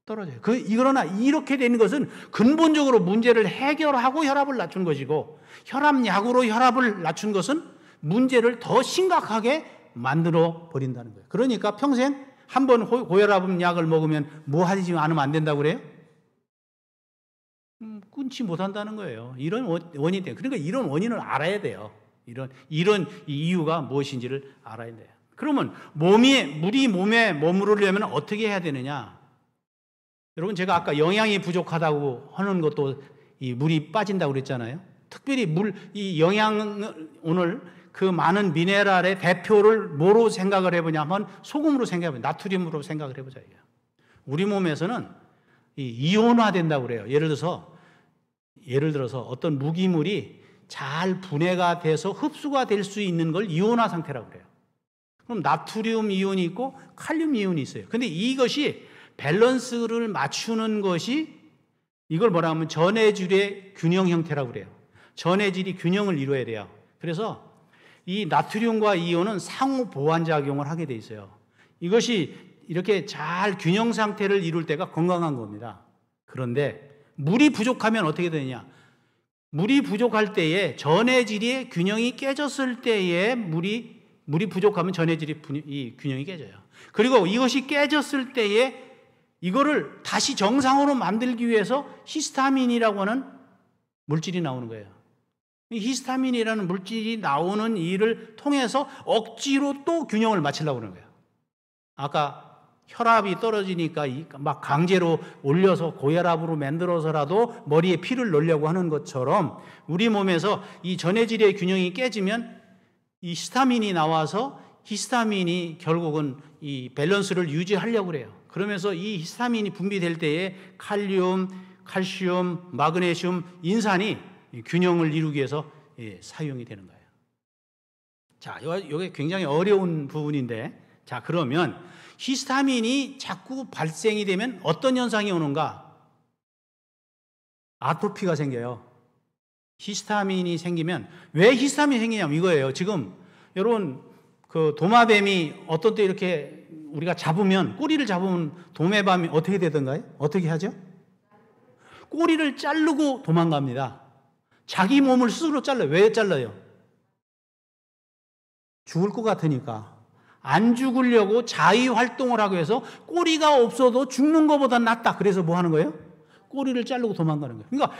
떨어져요. 그러나 이렇게 되는 것은 근본적으로 문제를 해결하고 혈압을 낮춘 것이고 혈압약으로 혈압을 낮춘 것은 문제를 더 심각하게 만들어 버린다는 거예요. 그러니까 평생 한 번 고혈압 약을 먹으면 뭐 하지 않으면 안 된다고 그래요? 끊지 못한다는 거예요. 이런 원인이 돼요. 그러니까 이런 원인을 알아야 돼요. 이런 이유가 무엇인지를 알아야 돼요. 그러면 물이 몸에 머무르려면 어떻게 해야 되느냐? 여러분 제가 아까 영양이 부족하다고 하는 것도 이 물이 빠진다고 그랬잖아요. 특별히 이 영양을 오늘 그 많은 미네랄의 대표를 뭐로 생각을 해보냐면 소금으로 생각해보면 나트륨으로 생각을 해보자. 우리 몸에서는 이온화된다고 그래요. 예를 들어서 어떤 무기물이 잘 분해가 돼서 흡수가 될 수 있는 걸 이온화 상태라고 그래요. 그럼 나트륨 이온이 있고 칼륨 이온이 있어요. 근데 이것이 밸런스를 맞추는 것이 이걸 뭐라 하면 전해질의 균형 형태라고 그래요. 전해질이 균형을 이루어야 돼요. 그래서 이 나트륨과 이온은 상호 보완 작용을 하게 돼 있어요. 이것이 이렇게 잘 균형 상태를 이룰 때가 건강한 겁니다. 그런데 물이 부족하면 어떻게 되느냐? 물이 부족할 때에 전해질의 균형이 깨졌을 때에 물이 부족하면 전해질이 균형이 깨져요. 그리고 이것이 깨졌을 때에 이거를 다시 정상으로 만들기 위해서 히스타민이라고 하는 물질이 나오는 거예요. 이 히스타민이라는 물질이 나오는 일을 통해서 억지로 또 균형을 맞추려고 하는 거예요. 아까 혈압이 떨어지니까 막 강제로 올려서 고혈압으로 만들어서라도 머리에 피를 넣으려고 하는 것처럼 우리 몸에서 이 전해질의 균형이 깨지면 이 히스타민이 나와서 히스타민이 결국은 이 밸런스를 유지하려고 그래요. 그러면서 이 히스타민이 분비될 때에 칼륨, 칼슘, 마그네슘, 인산이 균형을 이루기 위해서 사용이 되는 거예요. 자, 이게 굉장히 어려운 부분인데, 자, 그러면 히스타민이 자꾸 발생이 되면 어떤 현상이 오는가? 아토피가 생겨요. 히스타민이 생기면 왜 히스타민이 생기냐면 이거예요. 지금 여러분 그 도마뱀이 어떤 때 이렇게 우리가 꼬리를 잡으면 도마뱀이 어떻게 되던가요? 어떻게 하죠? 꼬리를 자르고 도망갑니다. 자기 몸을 스스로 잘라요. 왜 잘라요? 죽을 것 같으니까. 안 죽으려고 자위 활동을 하기 위해서 꼬리가 없어도 죽는 것보다 낫다. 그래서 뭐 하는 거예요? 꼬리를 자르고 도망가는 거예요. 그러니까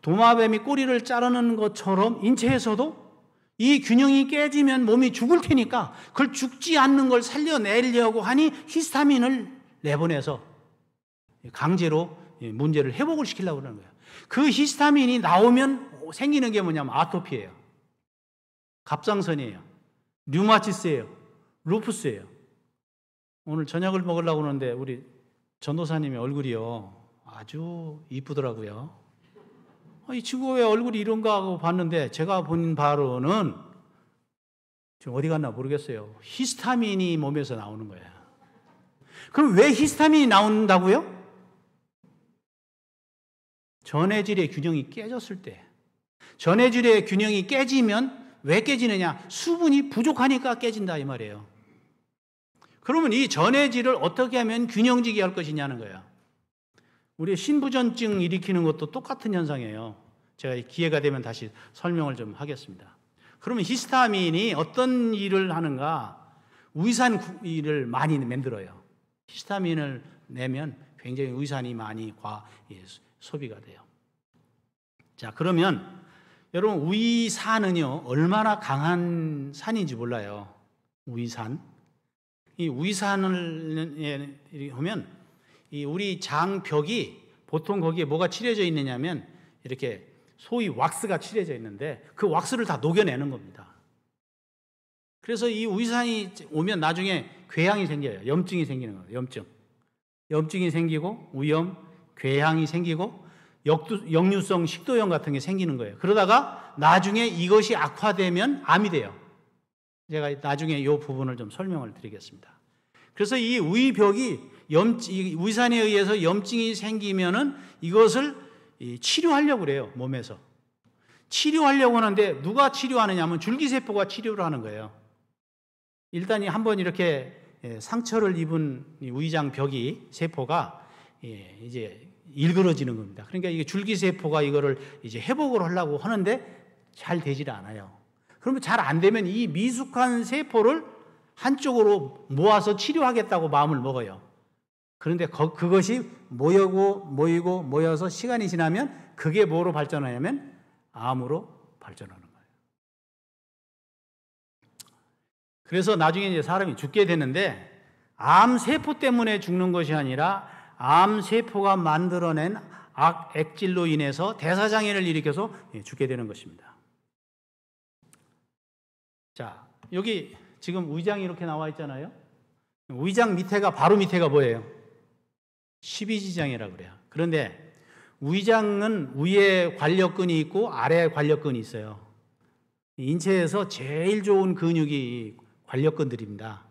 도마뱀이 꼬리를 자르는 것처럼 인체에서도 이 균형이 깨지면 몸이 죽을 테니까 그걸 죽지 않는 걸 살려내려고 하니 히스타민을 내보내서 강제로 문제를 회복을 시키려고 그러는 거예요. 그 히스타민이 나오면 생기는 게 뭐냐면 아토피예요. 갑상선이에요. 류마티스예요. 루푸스예요. 오늘 저녁을 먹으려고 하는데 우리 전도사님의 얼굴이요. 아주 이쁘더라고요. 이 친구 왜 얼굴이 이런가 하고 봤는데 제가 본 바로는 지금 어디 갔나 모르겠어요. 히스타민이 몸에서 나오는 거예요. 그럼 왜 히스타민이 나온다고요? 전해질의 균형이 깨졌을 때. 전해질의 균형이 깨지면 왜 깨지느냐? 수분이 부족하니까 깨진다 이 말이에요. 그러면 이 전해질을 어떻게 하면 균형지게 할 것이냐는 거예요. 우리 신부전증 일으키는 것도 똑같은 현상이에요. 제가 기회가 되면 다시 설명을 좀 하겠습니다. 그러면 히스타민이 어떤 일을 하는가? 위산을 많이 만들어요. 히스타민을 내면 굉장히 위산이 많이 소비가 돼요. 자, 그러면 여러분 위산은요 얼마나 강한 산인지 몰라요. 위산. 이 위산을 하면 이 우리 장벽이 보통 거기에 뭐가 칠해져 있느냐면 이렇게 소위 왁스가 칠해져 있는데 그 왁스를 다 녹여내는 겁니다. 그래서 이 위산이 오면 나중에 궤양이 생겨요. 염증이 생기는 거예요. 염증이 생기고 위염, 궤양이 생기고 역류성 식도염 같은 게 생기는 거예요. 그러다가 나중에 이것이 악화되면 암이 돼요. 제가 나중에 이 부분을 좀 설명을 드리겠습니다. 그래서 이 위벽이 위산에 의해서 염증이 생기면은 이것을 치료하려고 그래요, 몸에서. 치료하려고 하는데 누가 치료하느냐 하면 줄기세포가 치료를 하는 거예요. 일단 한번 이렇게 상처를 입은 위장 벽이 세포가 이제 일그러지는 겁니다. 그러니까 이게 줄기세포가 이거를 이제 회복을 하려고 하는데 잘 되질 않아요. 그러면 잘 안 되면 이 미숙한 세포를 한쪽으로 모아서 치료하겠다고 마음을 먹어요. 그런데 그것이 모여서 시간이 지나면 그게 뭐로 발전하냐면 암으로 발전하는 거예요. 그래서 나중에 이제 사람이 죽게 되는데 암세포 때문에 죽는 것이 아니라 암세포가 만들어낸 악액질로 인해서 대사장애를 일으켜서 죽게 되는 것입니다. 자, 여기 지금 위장이 이렇게 나와 있잖아요. 위장 밑에가 바로 밑에가 뭐예요? 십이지장이라고 그래요. 그런데 위장은 위에 관력근이 있고 아래에 관력근이 있어요. 인체에서 제일 좋은 근육이 관력근들입니다.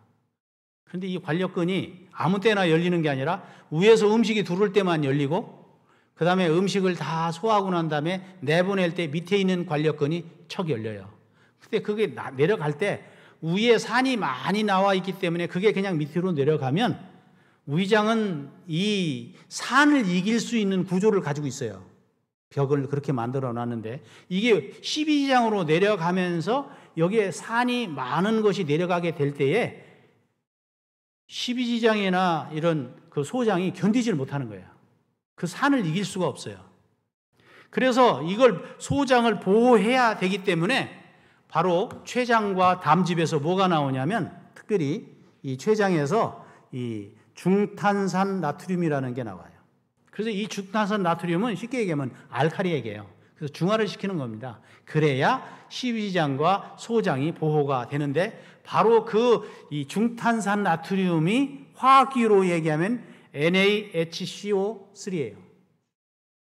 그런데 이 관력근이 아무 때나 열리는 게 아니라 위에서 음식이 들어올 때만 열리고 그 다음에 음식을 다 소화하고 난 다음에 내보낼 때 밑에 있는 관력근이 척 열려요. 근데 그게 내려갈 때 위에 산이 많이 나와 있기 때문에 그게 그냥 밑으로 내려가면 위장은 이 산을 이길 수 있는 구조를 가지고 있어요. 벽을 그렇게 만들어 놨는데 이게 12지장으로 내려가면서 여기에 산이 많은 것이 내려가게 될 때에 12지장이나 이런 그 소장이 견디지를 못하는 거예요. 그 산을 이길 수가 없어요. 그래서 이걸 소장을 보호해야 되기 때문에 바로 췌장과 담즙에서 뭐가 나오냐면 특별히 이 췌장에서 이 중탄산 나트륨이라는 게 나와요. 그래서 이 중탄산 나트륨은 쉽게 얘기하면 알칼리액이에요. 그래서 중화를 시키는 겁니다. 그래야 십이지장과 소장이 보호가 되는데 바로 이 중탄산 나트륨이 화학기로 얘기하면 NaHCO3예요.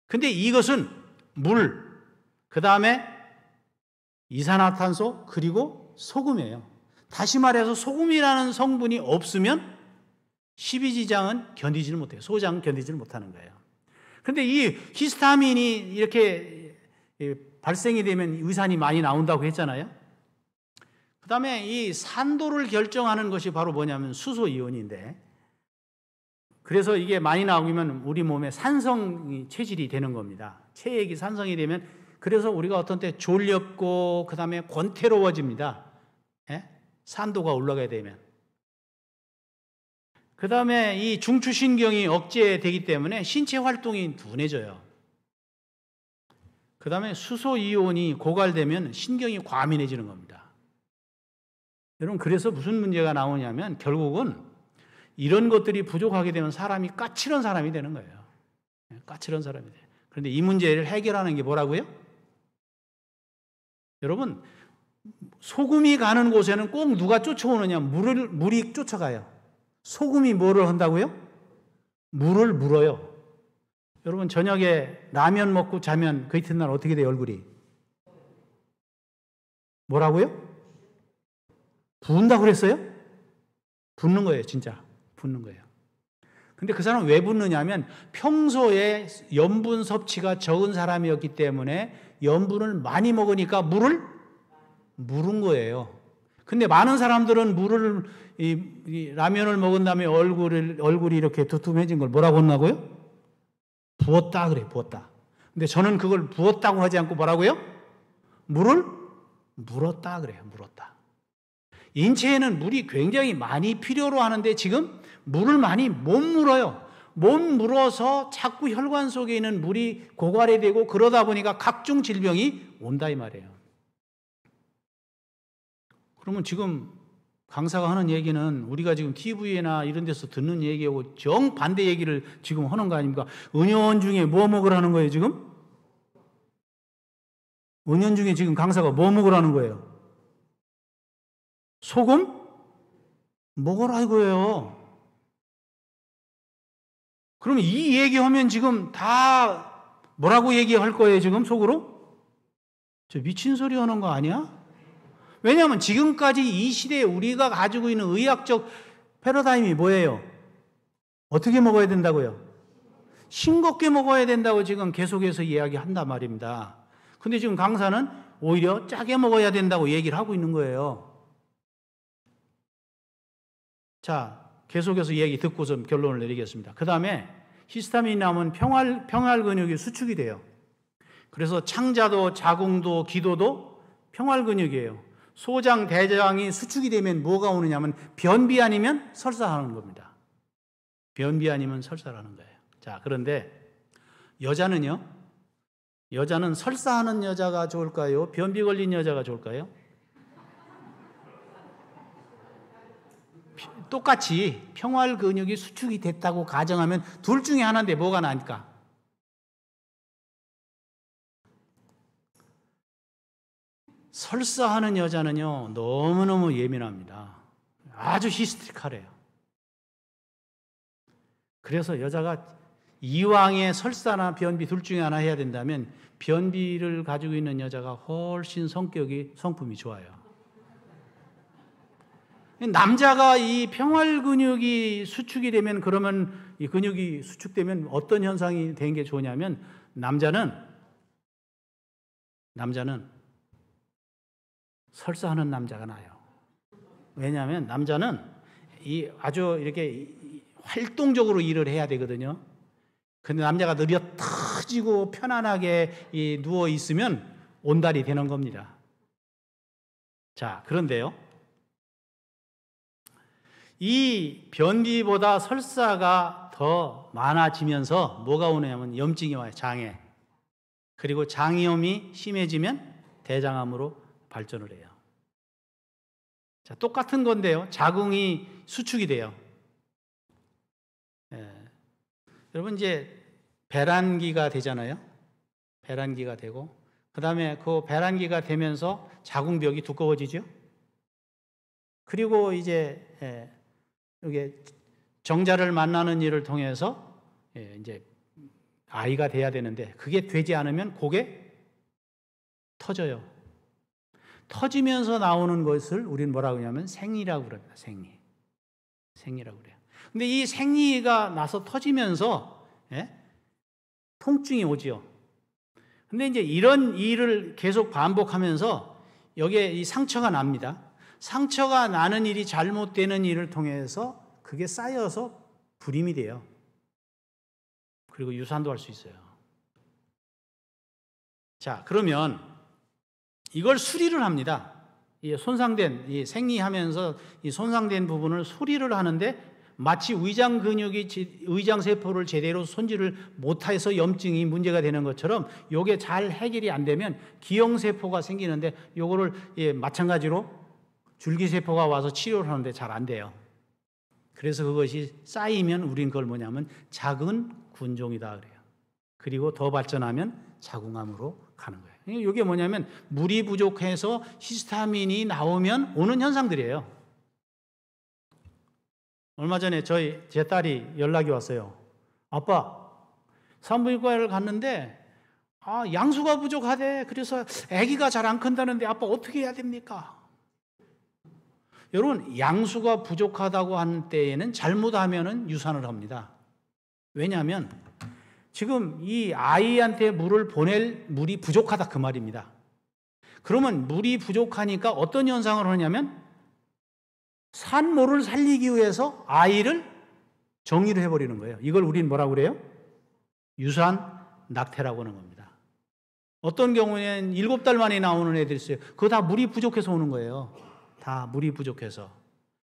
근데 이것은 물, 그 다음에 이산화탄소, 그리고 소금이에요. 다시 말해서 소금이라는 성분이 없으면 십이지장은 견디지를 못해요. 소장은 견디지를 못하는 거예요. 그런데 이 히스타민이 이렇게 발생이 되면 위산이 많이 나온다고 했잖아요. 그 다음에 이 산도를 결정하는 것이 바로 뭐냐면 수소이온인데, 그래서 이게 많이 나오면 우리 몸에 산성이 체질이 되는 겁니다. 체액이 산성이 되면 그래서 우리가 어떤 때 졸렵고 그 다음에 권태로워집니다. 산도가 올라가야 되면. 그 다음에 이 중추신경이 억제되기 때문에 신체 활동이 둔해져요. 그 다음에 수소이온이 고갈되면 신경이 과민해지는 겁니다. 여러분, 그래서 무슨 문제가 나오냐면 결국은 이런 것들이 부족하게 되면 사람이 까칠한 사람이 되는 거예요. 까칠한 사람이 돼요. 그런데 이 문제를 해결하는 게 뭐라고요? 여러분, 소금이 가는 곳에는 꼭 누가 쫓아오느냐? 물이 쫓아가요. 소금이 뭐를 한다고요? 물을 물어요. 여러분, 저녁에 라면 먹고 자면 그 이튿날 어떻게 돼요, 얼굴이? 뭐라고요? 부은다고 그랬어요? 붓는 거예요, 진짜. 붓는 거예요. 근데 그 사람은 왜 붓느냐면 평소에 염분 섭취가 적은 사람이었기 때문에 염분을 많이 먹으니까 물을 물은 거예요. 근데 많은 사람들은 물을 이 라면을 먹은 다음에 얼굴이 이렇게 두툼해진 걸 뭐라고 한다고요? 부었다 그래, 부었다. 근데 저는 그걸 부었다고 하지 않고 뭐라고요? 물을 물었다 그래요, 물었다. 인체에는 물이 굉장히 많이 필요로 하는데 지금 물을 많이 못 물어요. 못 물어서 자꾸 혈관 속에 있는 물이 고갈화되고 그러다 보니까 각종 질병이 온다 이 말이에요. 그러면 지금 강사가 하는 얘기는 우리가 지금 TV나 이런 데서 듣는 얘기하고 정반대 얘기를 지금 하는 거 아닙니까? 은연중에 뭐 먹으라는 거예요, 지금? 은연중에 지금 강사가 뭐 먹으라는 거예요? 소금? 먹으라 이거예요. 그럼 이 얘기하면 지금 다 뭐라고 얘기할 거예요, 지금 속으로? 저 미친 소리 하는 거 아니야? 왜냐하면 지금까지 이 시대에 우리가 가지고 있는 의학적 패러다임이 뭐예요? 어떻게 먹어야 된다고요? 싱겁게 먹어야 된다고 지금 계속해서 이야기한단 말입니다. 근데 지금 강사는 오히려 짜게 먹어야 된다고 얘기를 하고 있는 거예요. 자, 계속해서 얘기 듣고 좀 결론을 내리겠습니다. 그 다음에 히스타민이 나오면 평활 근육이 수축이 돼요. 그래서 창자도 자궁도 기도도 평활 근육이에요. 소장, 대장이 수축이 되면 뭐가 오느냐면 변비 아니면 설사하는 겁니다. 변비 아니면 설사라는 거예요. 자, 그런데 여자는요? 여자는 설사하는 여자가 좋을까요? 변비 걸린 여자가 좋을까요? 똑같이 평활 근육이 수축이 됐다고 가정하면 둘 중에 하나인데 뭐가 나을까? 설사하는 여자는요, 너무너무 예민합니다. 아주 히스테릭하래요. 그래서 여자가 이왕에 설사나 변비 둘 중에 하나 해야 된다면 변비를 가지고 있는 여자가 훨씬 성품이 좋아요. 남자가 이 평활 근육이 수축이 되면 그러면 이 근육이 수축되면 어떤 현상이 되는 게 좋냐면 남자는 설사하는 남자가 나요. 왜냐하면 남자는 아주 이렇게 활동적으로 일을 해야 되거든요. 근데 남자가 느려 터지고 편안하게 누워 있으면 온달이 되는 겁니다. 자, 그런데요. 이 변비보다 설사가 더 많아지면서 뭐가 오냐면 염증이 와요, 장에. 그리고 장염이 심해지면 대장암으로 발전을 해요. 자, 똑같은 건데요. 자궁이 수축이 돼요. 여러분 이제 배란기가 되잖아요. 배란기가 되고 그 다음에 그 배란기가 되면서 자궁벽이 두꺼워지죠. 그리고 이제 이게 정자를 만나는 일을 통해서 이제 아이가 돼야 되는데 그게 되지 않으면 그게 터져요. 터지면서 나오는 것을 우리는 뭐라고 하냐면 생리라고 그럽니다. 생리라고 그래요. 근데 이 생리가 나서 터지면서 통증이 오지요. 근데 이제 이런 일을 계속 반복하면서 여기에 이 상처가 납니다. 상처가 나는 일이 잘못되는 일을 통해서 그게 쌓여서 불임이 돼요. 그리고 유산도 할 수 있어요. 자, 그러면 이걸 수리를 합니다. 이 손상된, 이 생리하면서 이 손상된 부분을 수리를 하는데 마치 의장 근육이 의장 세포를 제대로 손질을 못해서 염증이 문제가 되는 것처럼 이게 잘 해결이 안 되면 기형 세포가 생기는데 요거를 마찬가지로 줄기세포가 와서 치료를 하는데 잘 안 돼요. 그래서 그것이 쌓이면 우린 그걸 뭐냐면 작은 군종이다 그래요. 그리고 더 발전하면 자궁암으로 가는 거예요. 이게 뭐냐면 물이 부족해서 히스타민이 나오면 오는 현상들이에요. 얼마 전에 제 딸이 연락이 왔어요. 아빠, 산부인과를 갔는데 양수가 부족하대. 그래서 아기가 잘 안 큰다는데 아빠 어떻게 해야 됩니까? 여러분, 양수가 부족하다고 하는 때에는 잘못하면은 유산을 합니다. 왜냐하면 지금 이 아이한테 물을 보낼 물이 부족하다 그 말입니다. 그러면 물이 부족하니까 어떤 현상을 하냐면 산모를 살리기 위해서 아이를 정리를 해버리는 거예요. 이걸 우린 뭐라고 그래요? 유산 낙태라고 하는 겁니다. 어떤 경우에는 7달 만에 나오는 애들이 있어요. 그거 다 물이 부족해서 오는 거예요. 다 물이 부족해서.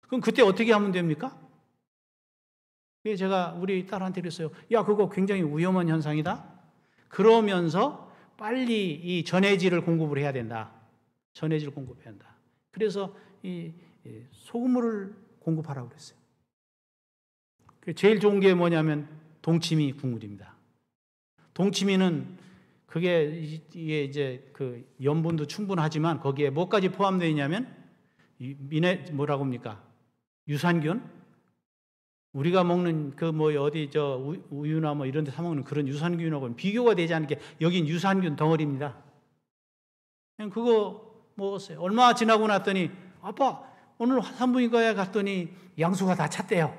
그럼 그때 어떻게 하면 됩니까? 제가 우리 딸한테 그랬어요. 야, 그거 굉장히 위험한 현상이다. 그러면서 빨리 이 전해질을 공급을 해야 된다. 전해질 공급해야 한다. 그래서 이 소금물을 공급하라고 그랬어요. 제일 좋은 게 뭐냐면 동치미 국물입니다. 동치미는 그게 이제 그 염분도 충분하지만 거기에 뭐까지 포함되어 있냐면 뭐라고 합니까? 유산균? 우리가 먹는 그 뭐 어디 우유나 뭐 이런 데 사 먹는 그런 유산균하고는 비교가 되지 않은 게 여긴 유산균 덩어리입니다. 그냥 그거 먹었어요. 얼마 지나고 났더니 아빠 오늘 산부인과에 갔더니 양수가 다 찼대요.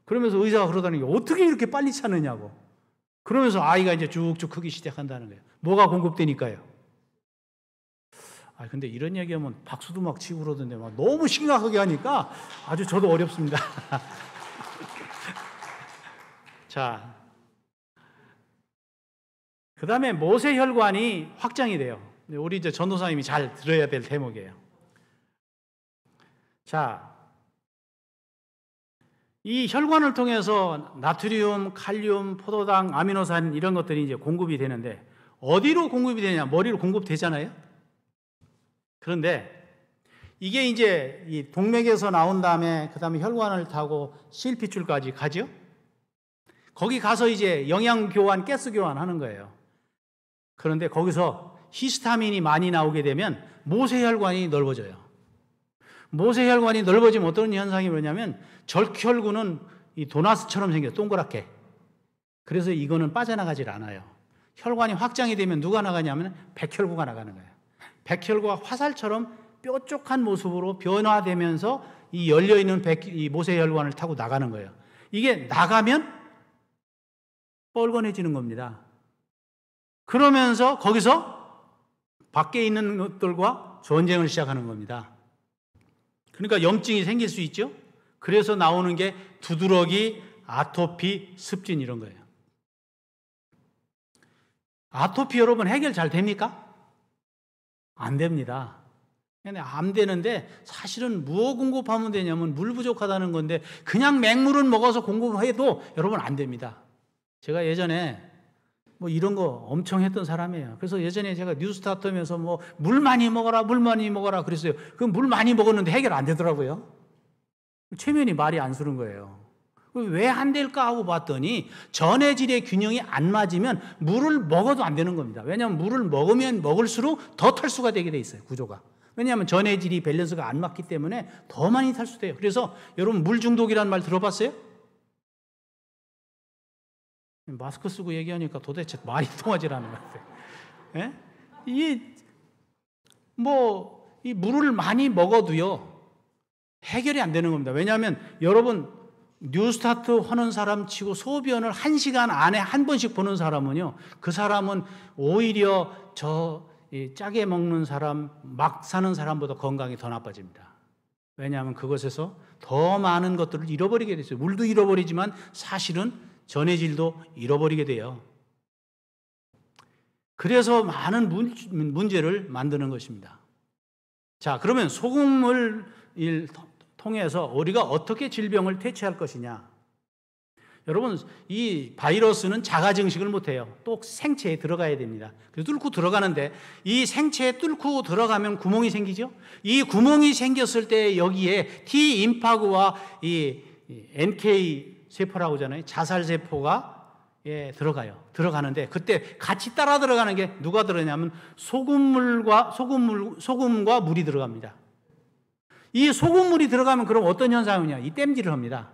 그러면서 의사가 그러다니 어떻게 이렇게 빨리 찼느냐고. 그러면서 아이가 이제 쭉쭉 크기 시작한다는 거예요. 뭐가 공급되니까요. 근데 이런 얘기하면 박수도 막 치고 그러던데 막 너무 심각하게 하니까 아주 저도 어렵습니다. 자, 그 다음에 모세혈관이 확장이 돼요. 우리 이제 전도사님이 잘 들어야 될 대목이에요. 자, 이 혈관을 통해서 나트륨, 칼륨, 포도당, 아미노산 이런 것들이 이제 공급이 되는데 어디로 공급이 되냐? 머리로 공급되잖아요. 그런데 이게 이제 이 동맥에서 나온 다음에 그 다음에 혈관을 타고 실핏줄까지 가죠. 거기 가서 이제 영양 교환, 가스 교환하는 거예요. 그런데 거기서 히스타민이 많이 나오게 되면 모세혈관이 넓어져요. 모세혈관이 넓어지면 어떤 현상이 뭐냐면 적혈구는 이 도나스처럼 생겨요. 동그랗게. 그래서 이거는 빠져나가질 않아요. 혈관이 확장이 되면 누가 나가냐면 백혈구가 나가는 거예요. 백혈구가 화살처럼 뾰족한 모습으로 변화되면서 이 열려있는 이 모세혈관을 타고 나가는 거예요. 이게 나가면 뻘건해지는 겁니다. 그러면서 거기서 밖에 있는 것들과 전쟁을 시작하는 겁니다. 그러니까 염증이 생길 수 있죠. 그래서 나오는 게 두드러기, 아토피, 습진 이런 거예요. 아토피 여러분 해결 잘 됩니까? 안 됩니다. 안 되는데 사실은 뭐 공급하면 되냐면 물 부족하다는 건데 그냥 맹물은 먹어서 공급해도 여러분 안 됩니다. 제가 예전에 뭐 이런 거 엄청 했던 사람이에요. 그래서 예전에 제가 뉴스타트면서 뭐 물 많이 먹어라, 물 많이 먹어라 그랬어요. 그 물 많이 먹었는데 해결 안 되더라고요. 최면이 말이 안 서는 거예요. 왜 안 될까 하고 봤더니 전해질의 균형이 안 맞으면 물을 먹어도 안 되는 겁니다. 왜냐하면 물을 먹으면 먹을수록 더 탈수가 되게 돼 있어요. 구조가. 왜냐하면 전해질이 밸런스가 안 맞기 때문에 더 많이 탈수돼요. 그래서 여러분 물 중독이라는 말 들어봤어요? 마스크 쓰고 얘기하니까 도대체 말이 통하질 않는 것 같아요. 예? 이 물을 많이 먹어도요, 해결이 안 되는 겁니다. 왜냐하면 여러분, 뉴스타트 하는 사람 치고 소변을 1시간 안에 한 번씩 보는 사람은요, 그 사람은 오히려 짜게 먹는 사람, 막 사는 사람보다 건강이 더 나빠집니다. 왜냐하면 그것에서 더 많은 것들을 잃어버리게 됐어요. 물도 잃어버리지만 사실은 전해질도 잃어버리게 돼요. 그래서 많은 문제를 만드는 것입니다. 자, 그러면 소금을 통해서 우리가 어떻게 질병을 퇴치할 것이냐? 여러분, 이 바이러스는 자가 증식을 못해요. 또 생체에 들어가야 됩니다. 그래서 뚫고 들어가는데 이 생체에 뚫고 들어가면 구멍이 생기죠. 이 구멍이 생겼을 때 여기에 T 임파그와 이 NK 세포라고 하잖아요. 자살 세포가 들어가는데 그때 같이 따라 들어가는 게 누가 들어가냐면 소금과 물이 들어갑니다. 이 소금물이 들어가면 그럼 어떤 현상이냐? 이 땜질을 합니다.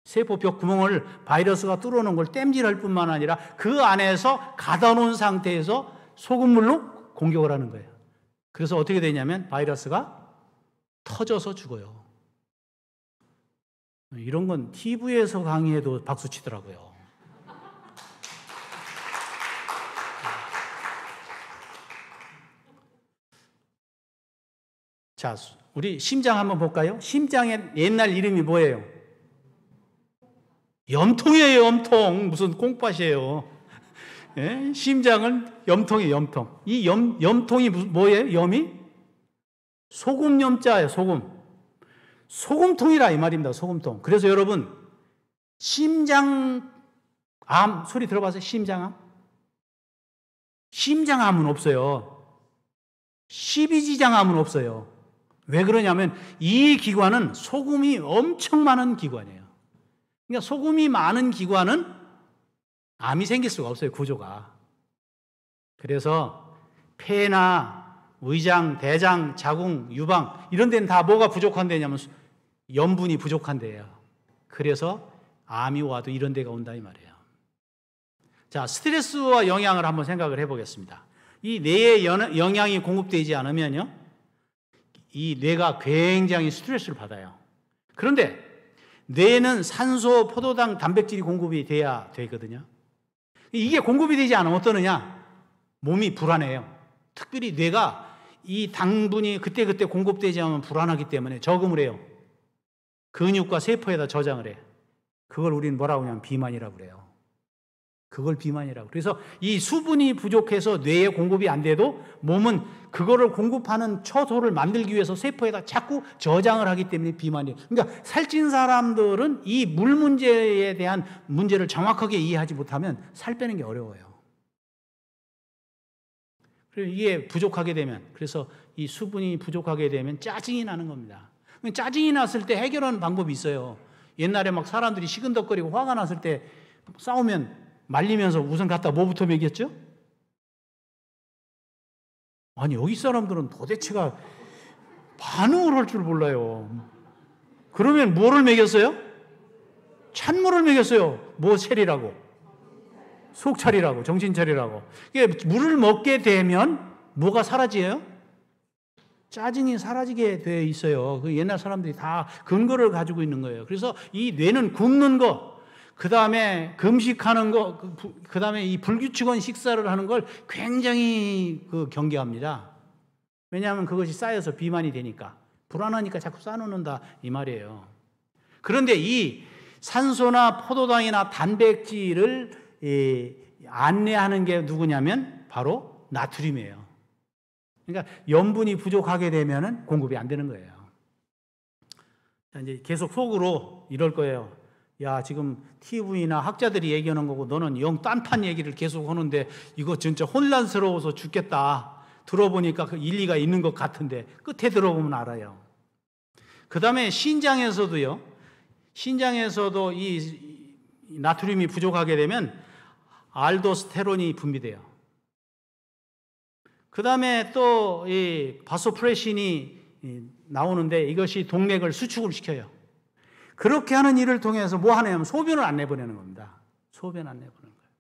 세포벽 구멍을 바이러스가 뚫어놓은 걸 땜질할 뿐만 아니라 그 안에서 가둬놓은 상태에서 소금물로 공격을 하는 거예요. 그래서 어떻게 되냐면 바이러스가 터져서 죽어요. 이런 건 TV에서 강의해도 박수 치더라고요. 자, 우리 심장 한번 볼까요? 심장의 옛날 이름이 뭐예요? 염통이에요, 염통. 무슨 콩팥이에요. 예? 심장은 염통이에요, 염통. 이 염통이 뭐예요? 염이? 소금염자예요, 소금. 소금통이라 이 말입니다, 소금통. 그래서 여러분, 심장암 소리 들어봤어요? 심장암? 심장암은 없어요. 십이지장암은 없어요. 왜 그러냐면 이 기관은 소금이 엄청 많은 기관이에요. 그러니까 소금이 많은 기관은 암이 생길 수가 없어요, 구조가. 그래서 폐나 위장, 대장, 자궁, 유방 이런 데는 다 뭐가 부족한 데냐면 염분이 부족한 데예요. 그래서 암이 와도 이런 데가 온다 이 말이에요. 자, 스트레스와 영향을 한번 생각을 해보겠습니다. 이 뇌에 영양이 공급되지 않으면요, 이 뇌가 굉장히 스트레스를 받아요. 그런데 뇌는 산소, 포도당, 단백질이 공급이 돼야 되거든요. 이게 공급이 되지 않으면 어떠느냐? 몸이 불안해요. 특별히 뇌가 이 당분이 그때그때 공급되지 않으면 불안하기 때문에 저금을 해요. 근육과 세포에다 저장을 해. 그걸 우리는 뭐라고 하냐면 비만이라고 그래요. 그걸 비만이라고. 그래서 이 수분이 부족해서 뇌에 공급이 안 돼도 몸은 그거를 공급하는 초소를 만들기 위해서 세포에다 자꾸 저장을 하기 때문에 비만이에요. 그러니까 살찐 사람들은 이 물 문제에 대한 문제를 정확하게 이해하지 못하면 살 빼는 게 어려워요. 그리고 이게 부족하게 되면, 그래서 이 수분이 부족하게 되면 짜증이 나는 겁니다. 짜증이 났을 때 해결하는 방법이 있어요. 옛날에 막 사람들이 시근덕거리고 화가 났을 때 싸우면 말리면서 우선 갖다 뭐부터 먹였죠? 아니, 여기 사람들은 도대체가 반응을 할 줄 몰라요. 그러면 뭐를 먹였어요? 찬물을 먹였어요. 뭐 차리라고? 속 차리라고, 정신 차리라고. 이게 물을 먹게 되면 뭐가 사라져요? 짜증이 사라지게 돼 있어요. 그 옛날 사람들이 다 근거를 가지고 있는 거예요. 그래서 이 뇌는 굶는 거, 그 다음에 금식하는 거, 그 다음에 이 불규칙한 식사를 하는 걸 굉장히 경계합니다. 왜냐하면 그것이 쌓여서 비만이 되니까. 불안하니까 자꾸 쌓아놓는다 이 말이에요. 그런데 이 산소나 포도당이나 단백질을 안내하는 게 누구냐면 바로 나트륨이에요. 그러니까 염분이 부족하게 되면 공급이 안 되는 거예요. 이제 계속 속으로 이럴 거예요. 야, 지금 TV나 학자들이 얘기하는 거고 너는 영 딴판 얘기를 계속 하는데 이거 진짜 혼란스러워서 죽겠다. 들어보니까 그 일리가 있는 것 같은데 끝에 들어보면 알아요. 그 다음에 신장에서도 이 나트륨이 부족하게 되면 알도스테론이 분비돼요. 그 다음에 또 이 바소프레신이 나오는데 이것이 동맥을 수축을 시켜요. 그렇게 하는 일을 통해서 뭐 하냐면 소변을 안 내보내는 겁니다. 소변 안 내보내는 거예요.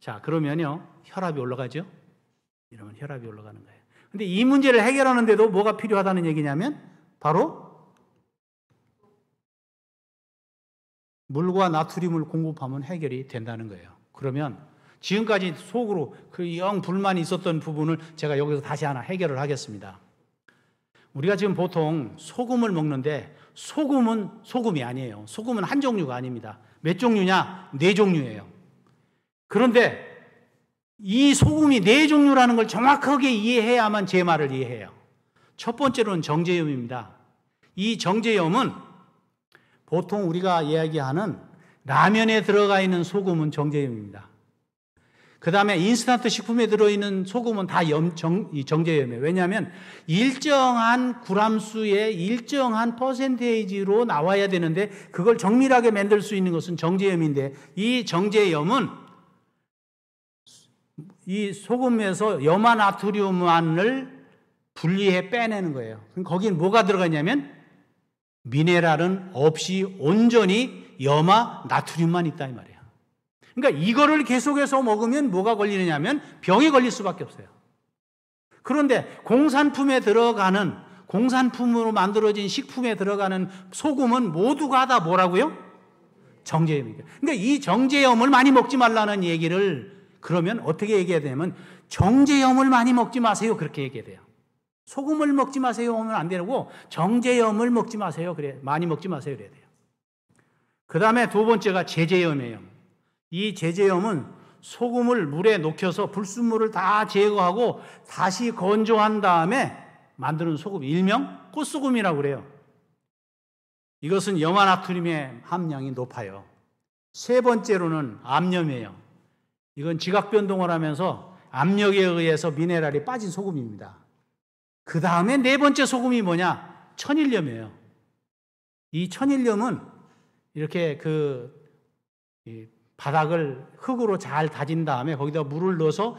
자, 그러면요, 혈압이 올라가죠? 이러면 혈압이 올라가는 거예요. 근데 이 문제를 해결하는데도 뭐가 필요하다는 얘기냐면 바로 물과 나트륨을 공급하면 해결이 된다는 거예요. 그러면 지금까지 속으로 그 영 불만이 있었던 부분을 제가 여기서 다시 하나 해결을 하겠습니다. 우리가 지금 보통 소금을 먹는데 소금은 소금이 아니에요. 소금은 한 종류가 아닙니다. 몇 종류냐? 4종류예요. 그런데 이 소금이 4종류라는 걸 정확하게 이해해야만 제 말을 이해해요. 첫 번째로는 정제염입니다. 이 정제염은 보통 우리가 이야기하는 라면에 들어가 있는 소금은 정제염입니다. 그 다음에 인스턴트 식품에 들어있는 소금은 다 정제염이에요. 왜냐하면 일정한 그램수의 일정한 퍼센테이지로 나와야 되는데 그걸 정밀하게 만들 수 있는 것은 정제염인데, 이 정제염은 이 소금에서 염화나트륨만을 분리해 빼내는 거예요. 그럼 거긴 뭐가 들어가냐면 미네랄은 없이 온전히 염화나트륨만 있다 이 말이에요. 그러니까 이거를 계속해서 먹으면 뭐가 걸리느냐면 병이 걸릴 수밖에 없어요. 그런데 공산품으로 만들어진 식품에 들어가는 소금은 모두가 다 뭐라고요? 정제염이에요. 그러니까 이 정제염을 많이 먹지 말라는 얘기를 그러면 어떻게 얘기해야 되냐면 정제염을 많이 먹지 마세요, 그렇게 얘기해야 돼요. 소금을 먹지 마세요 하면 안 되고 정제염을 먹지 마세요, 그래 많이 먹지 마세요 그래야 돼요. 그 다음에 두 번째가 제제염이에요. 이 제제염은 소금을 물에 녹여서 불순물을 다 제거하고 다시 건조한 다음에 만드는 소금, 일명 꽃소금이라고 그래요. 이것은 염화나트륨의 함량이 높아요. 세 번째로는 암염이에요. 이건 지각 변동을 하면서 압력에 의해서 미네랄이 빠진 소금입니다. 그 다음에 네 번째 소금이 뭐냐? 천일염이에요. 이 천일염은 이렇게 바닥을 흙으로 잘 다진 다음에 거기다 물을 넣어서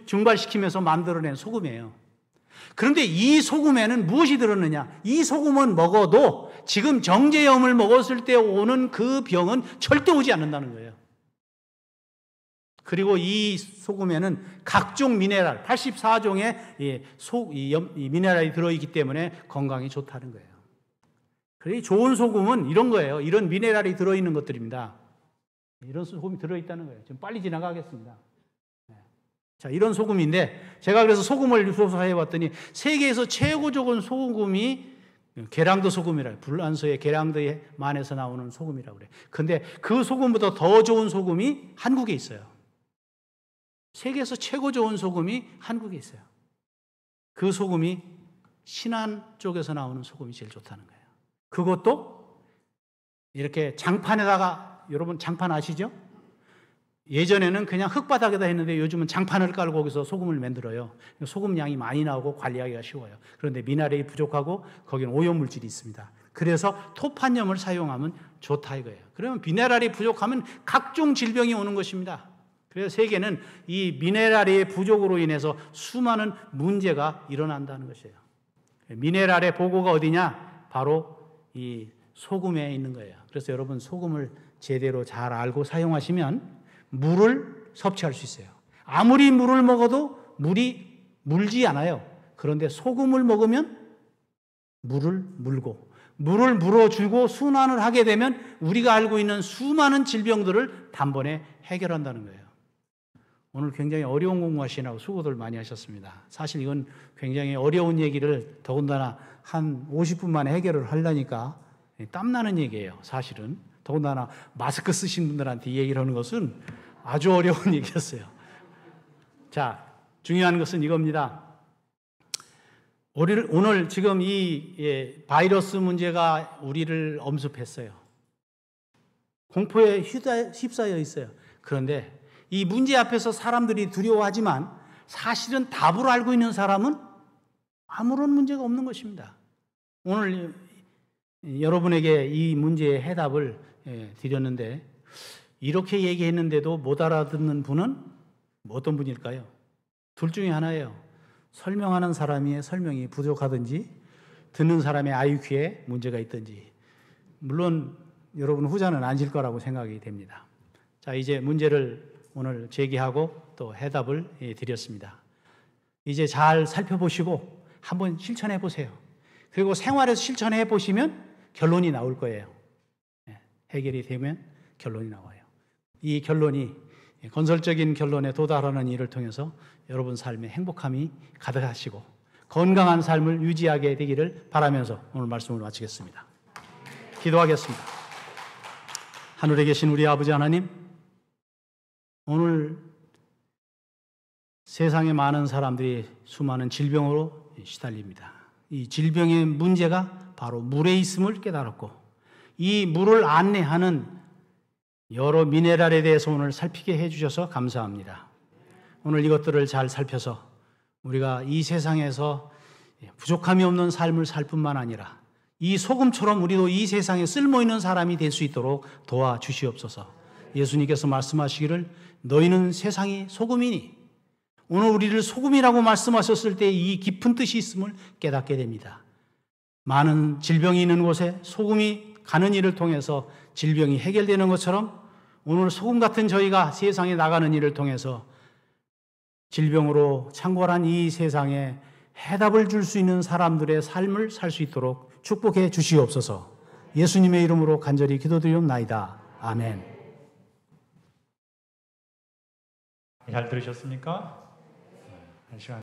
증발시키면서 만들어낸 소금이에요. 그런데 이 소금에는 무엇이 들었느냐? 이 소금은 먹어도 지금 정제염을 먹었을 때 오는 그 병은 절대 오지 않는다는 거예요. 그리고 이 소금에는 각종 미네랄, 84종의 이 미네랄이 들어있기 때문에 건강에 좋다는 거예요. 그래서 좋은 소금은 이런 거예요. 이런 미네랄이 들어있는 것들입니다. 이런 소금이 들어있다는 거예요. 지금 빨리 지나가겠습니다. 자, 이런 소금인데 제가 그래서 소금을 조사해 봤더니 세계에서 최고 좋은 소금이 게랑드 소금이라고, 불란서의 게랑드만에서 나오는 소금이라고 그래요. 근데 그 소금보다 더 좋은 소금이 한국에 있어요. 세계에서 최고 좋은 소금이 한국에 있어요. 그 소금이 신안 쪽에서 나오는 소금이 제일 좋다는 거예요. 그것도 이렇게 장판에다가, 여러분 장판 아시죠? 예전에는 그냥 흙바닥에다 했는데 요즘은 장판을 깔고 거기서 소금을 만들어요. 소금 양이 많이 나오고 관리하기가 쉬워요. 그런데 미네랄이 부족하고 거기는 오염물질이 있습니다. 그래서 토판염을 사용하면 좋다 이거예요. 그러면 미네랄이 부족하면 각종 질병이 오는 것입니다. 그래서 세계는 이 미네랄의 부족으로 인해서 수많은 문제가 일어난다는 것이에요. 미네랄의 보고가 어디냐? 바로 이 소금에 있는 거예요. 그래서 여러분 소금을 제대로 잘 알고 사용하시면 물을 섭취할 수 있어요. 아무리 물을 먹어도 물이 물지 않아요. 그런데 소금을 먹으면 물을 물어주고 순환을 하게 되면 우리가 알고 있는 수많은 질병들을 단번에 해결한다는 거예요. 오늘 굉장히 어려운 공부하시느라고 수고들 많이 하셨습니다. 사실 이건 굉장히 어려운 얘기를 더군다나 한 50분 만에 해결을 하려니까 땀나는 얘기예요. 사실은 더군다나 마스크 쓰신 분들한테 이 얘기를 하는 것은 아주 어려운 얘기였어요. 자, 중요한 것은 이겁니다. 오늘 지금 이 바이러스 문제가 우리를 엄습했어요. 공포에 휩싸여 있어요. 그런데 이 문제 앞에서 사람들이 두려워하지만 사실은 답을 알고 있는 사람은 아무런 문제가 없는 것입니다. 오늘 여러분에게 이 문제의 해답을 드렸는데 이렇게 얘기했는데도 못 알아듣는 분은 어떤 분일까요? 둘 중에 하나예요. 설명하는 사람의 설명이 부족하든지 듣는 사람의 IQ에 문제가 있든지. 물론 여러분 후자는 아닐 거라고 생각이 됩니다. 자, 이제 문제를 오늘 제기하고 또 해답을 드렸습니다. 이제 잘 살펴보시고 한번 실천해 보세요. 그리고 생활에서 실천해 보시면 결론이 나올 거예요. 해결이 되면 결론이 나와요. 이 결론이 건설적인 결론에 도달하는 일을 통해서 여러분 삶에 행복함이 가득하시고 건강한 삶을 유지하게 되기를 바라면서 오늘 말씀을 마치겠습니다. 기도하겠습니다. 하늘에 계신 우리 아버지 하나님, 오늘 세상에 많은 사람들이 수많은 질병으로 시달립니다. 이 질병의 문제가 바로 물에 있음을 깨달았고 이 물을 안내하는 여러 미네랄에 대해서 오늘 살피게 해주셔서 감사합니다. 오늘 이것들을 잘 살펴서 우리가 이 세상에서 부족함이 없는 삶을 살 뿐만 아니라 이 소금처럼 우리도 이 세상에 쓸모있는 사람이 될 수 있도록 도와주시옵소서. 예수님께서 말씀하시기를 너희는 세상의 소금이니, 오늘 우리를 소금이라고 말씀하셨을 때 이 깊은 뜻이 있음을 깨닫게 됩니다. 많은 질병이 있는 곳에 소금이 가는 일을 통해서 질병이 해결되는 것처럼 오늘 소금 같은 저희가 세상에 나가는 일을 통해서 질병으로 창궐한 이 세상에 해답을 줄 수 있는 사람들의 삶을 살 수 있도록 축복해 주시옵소서. 예수님의 이름으로 간절히 기도드리옵나이다. 아멘. 잘 들으셨습니까? 한 시간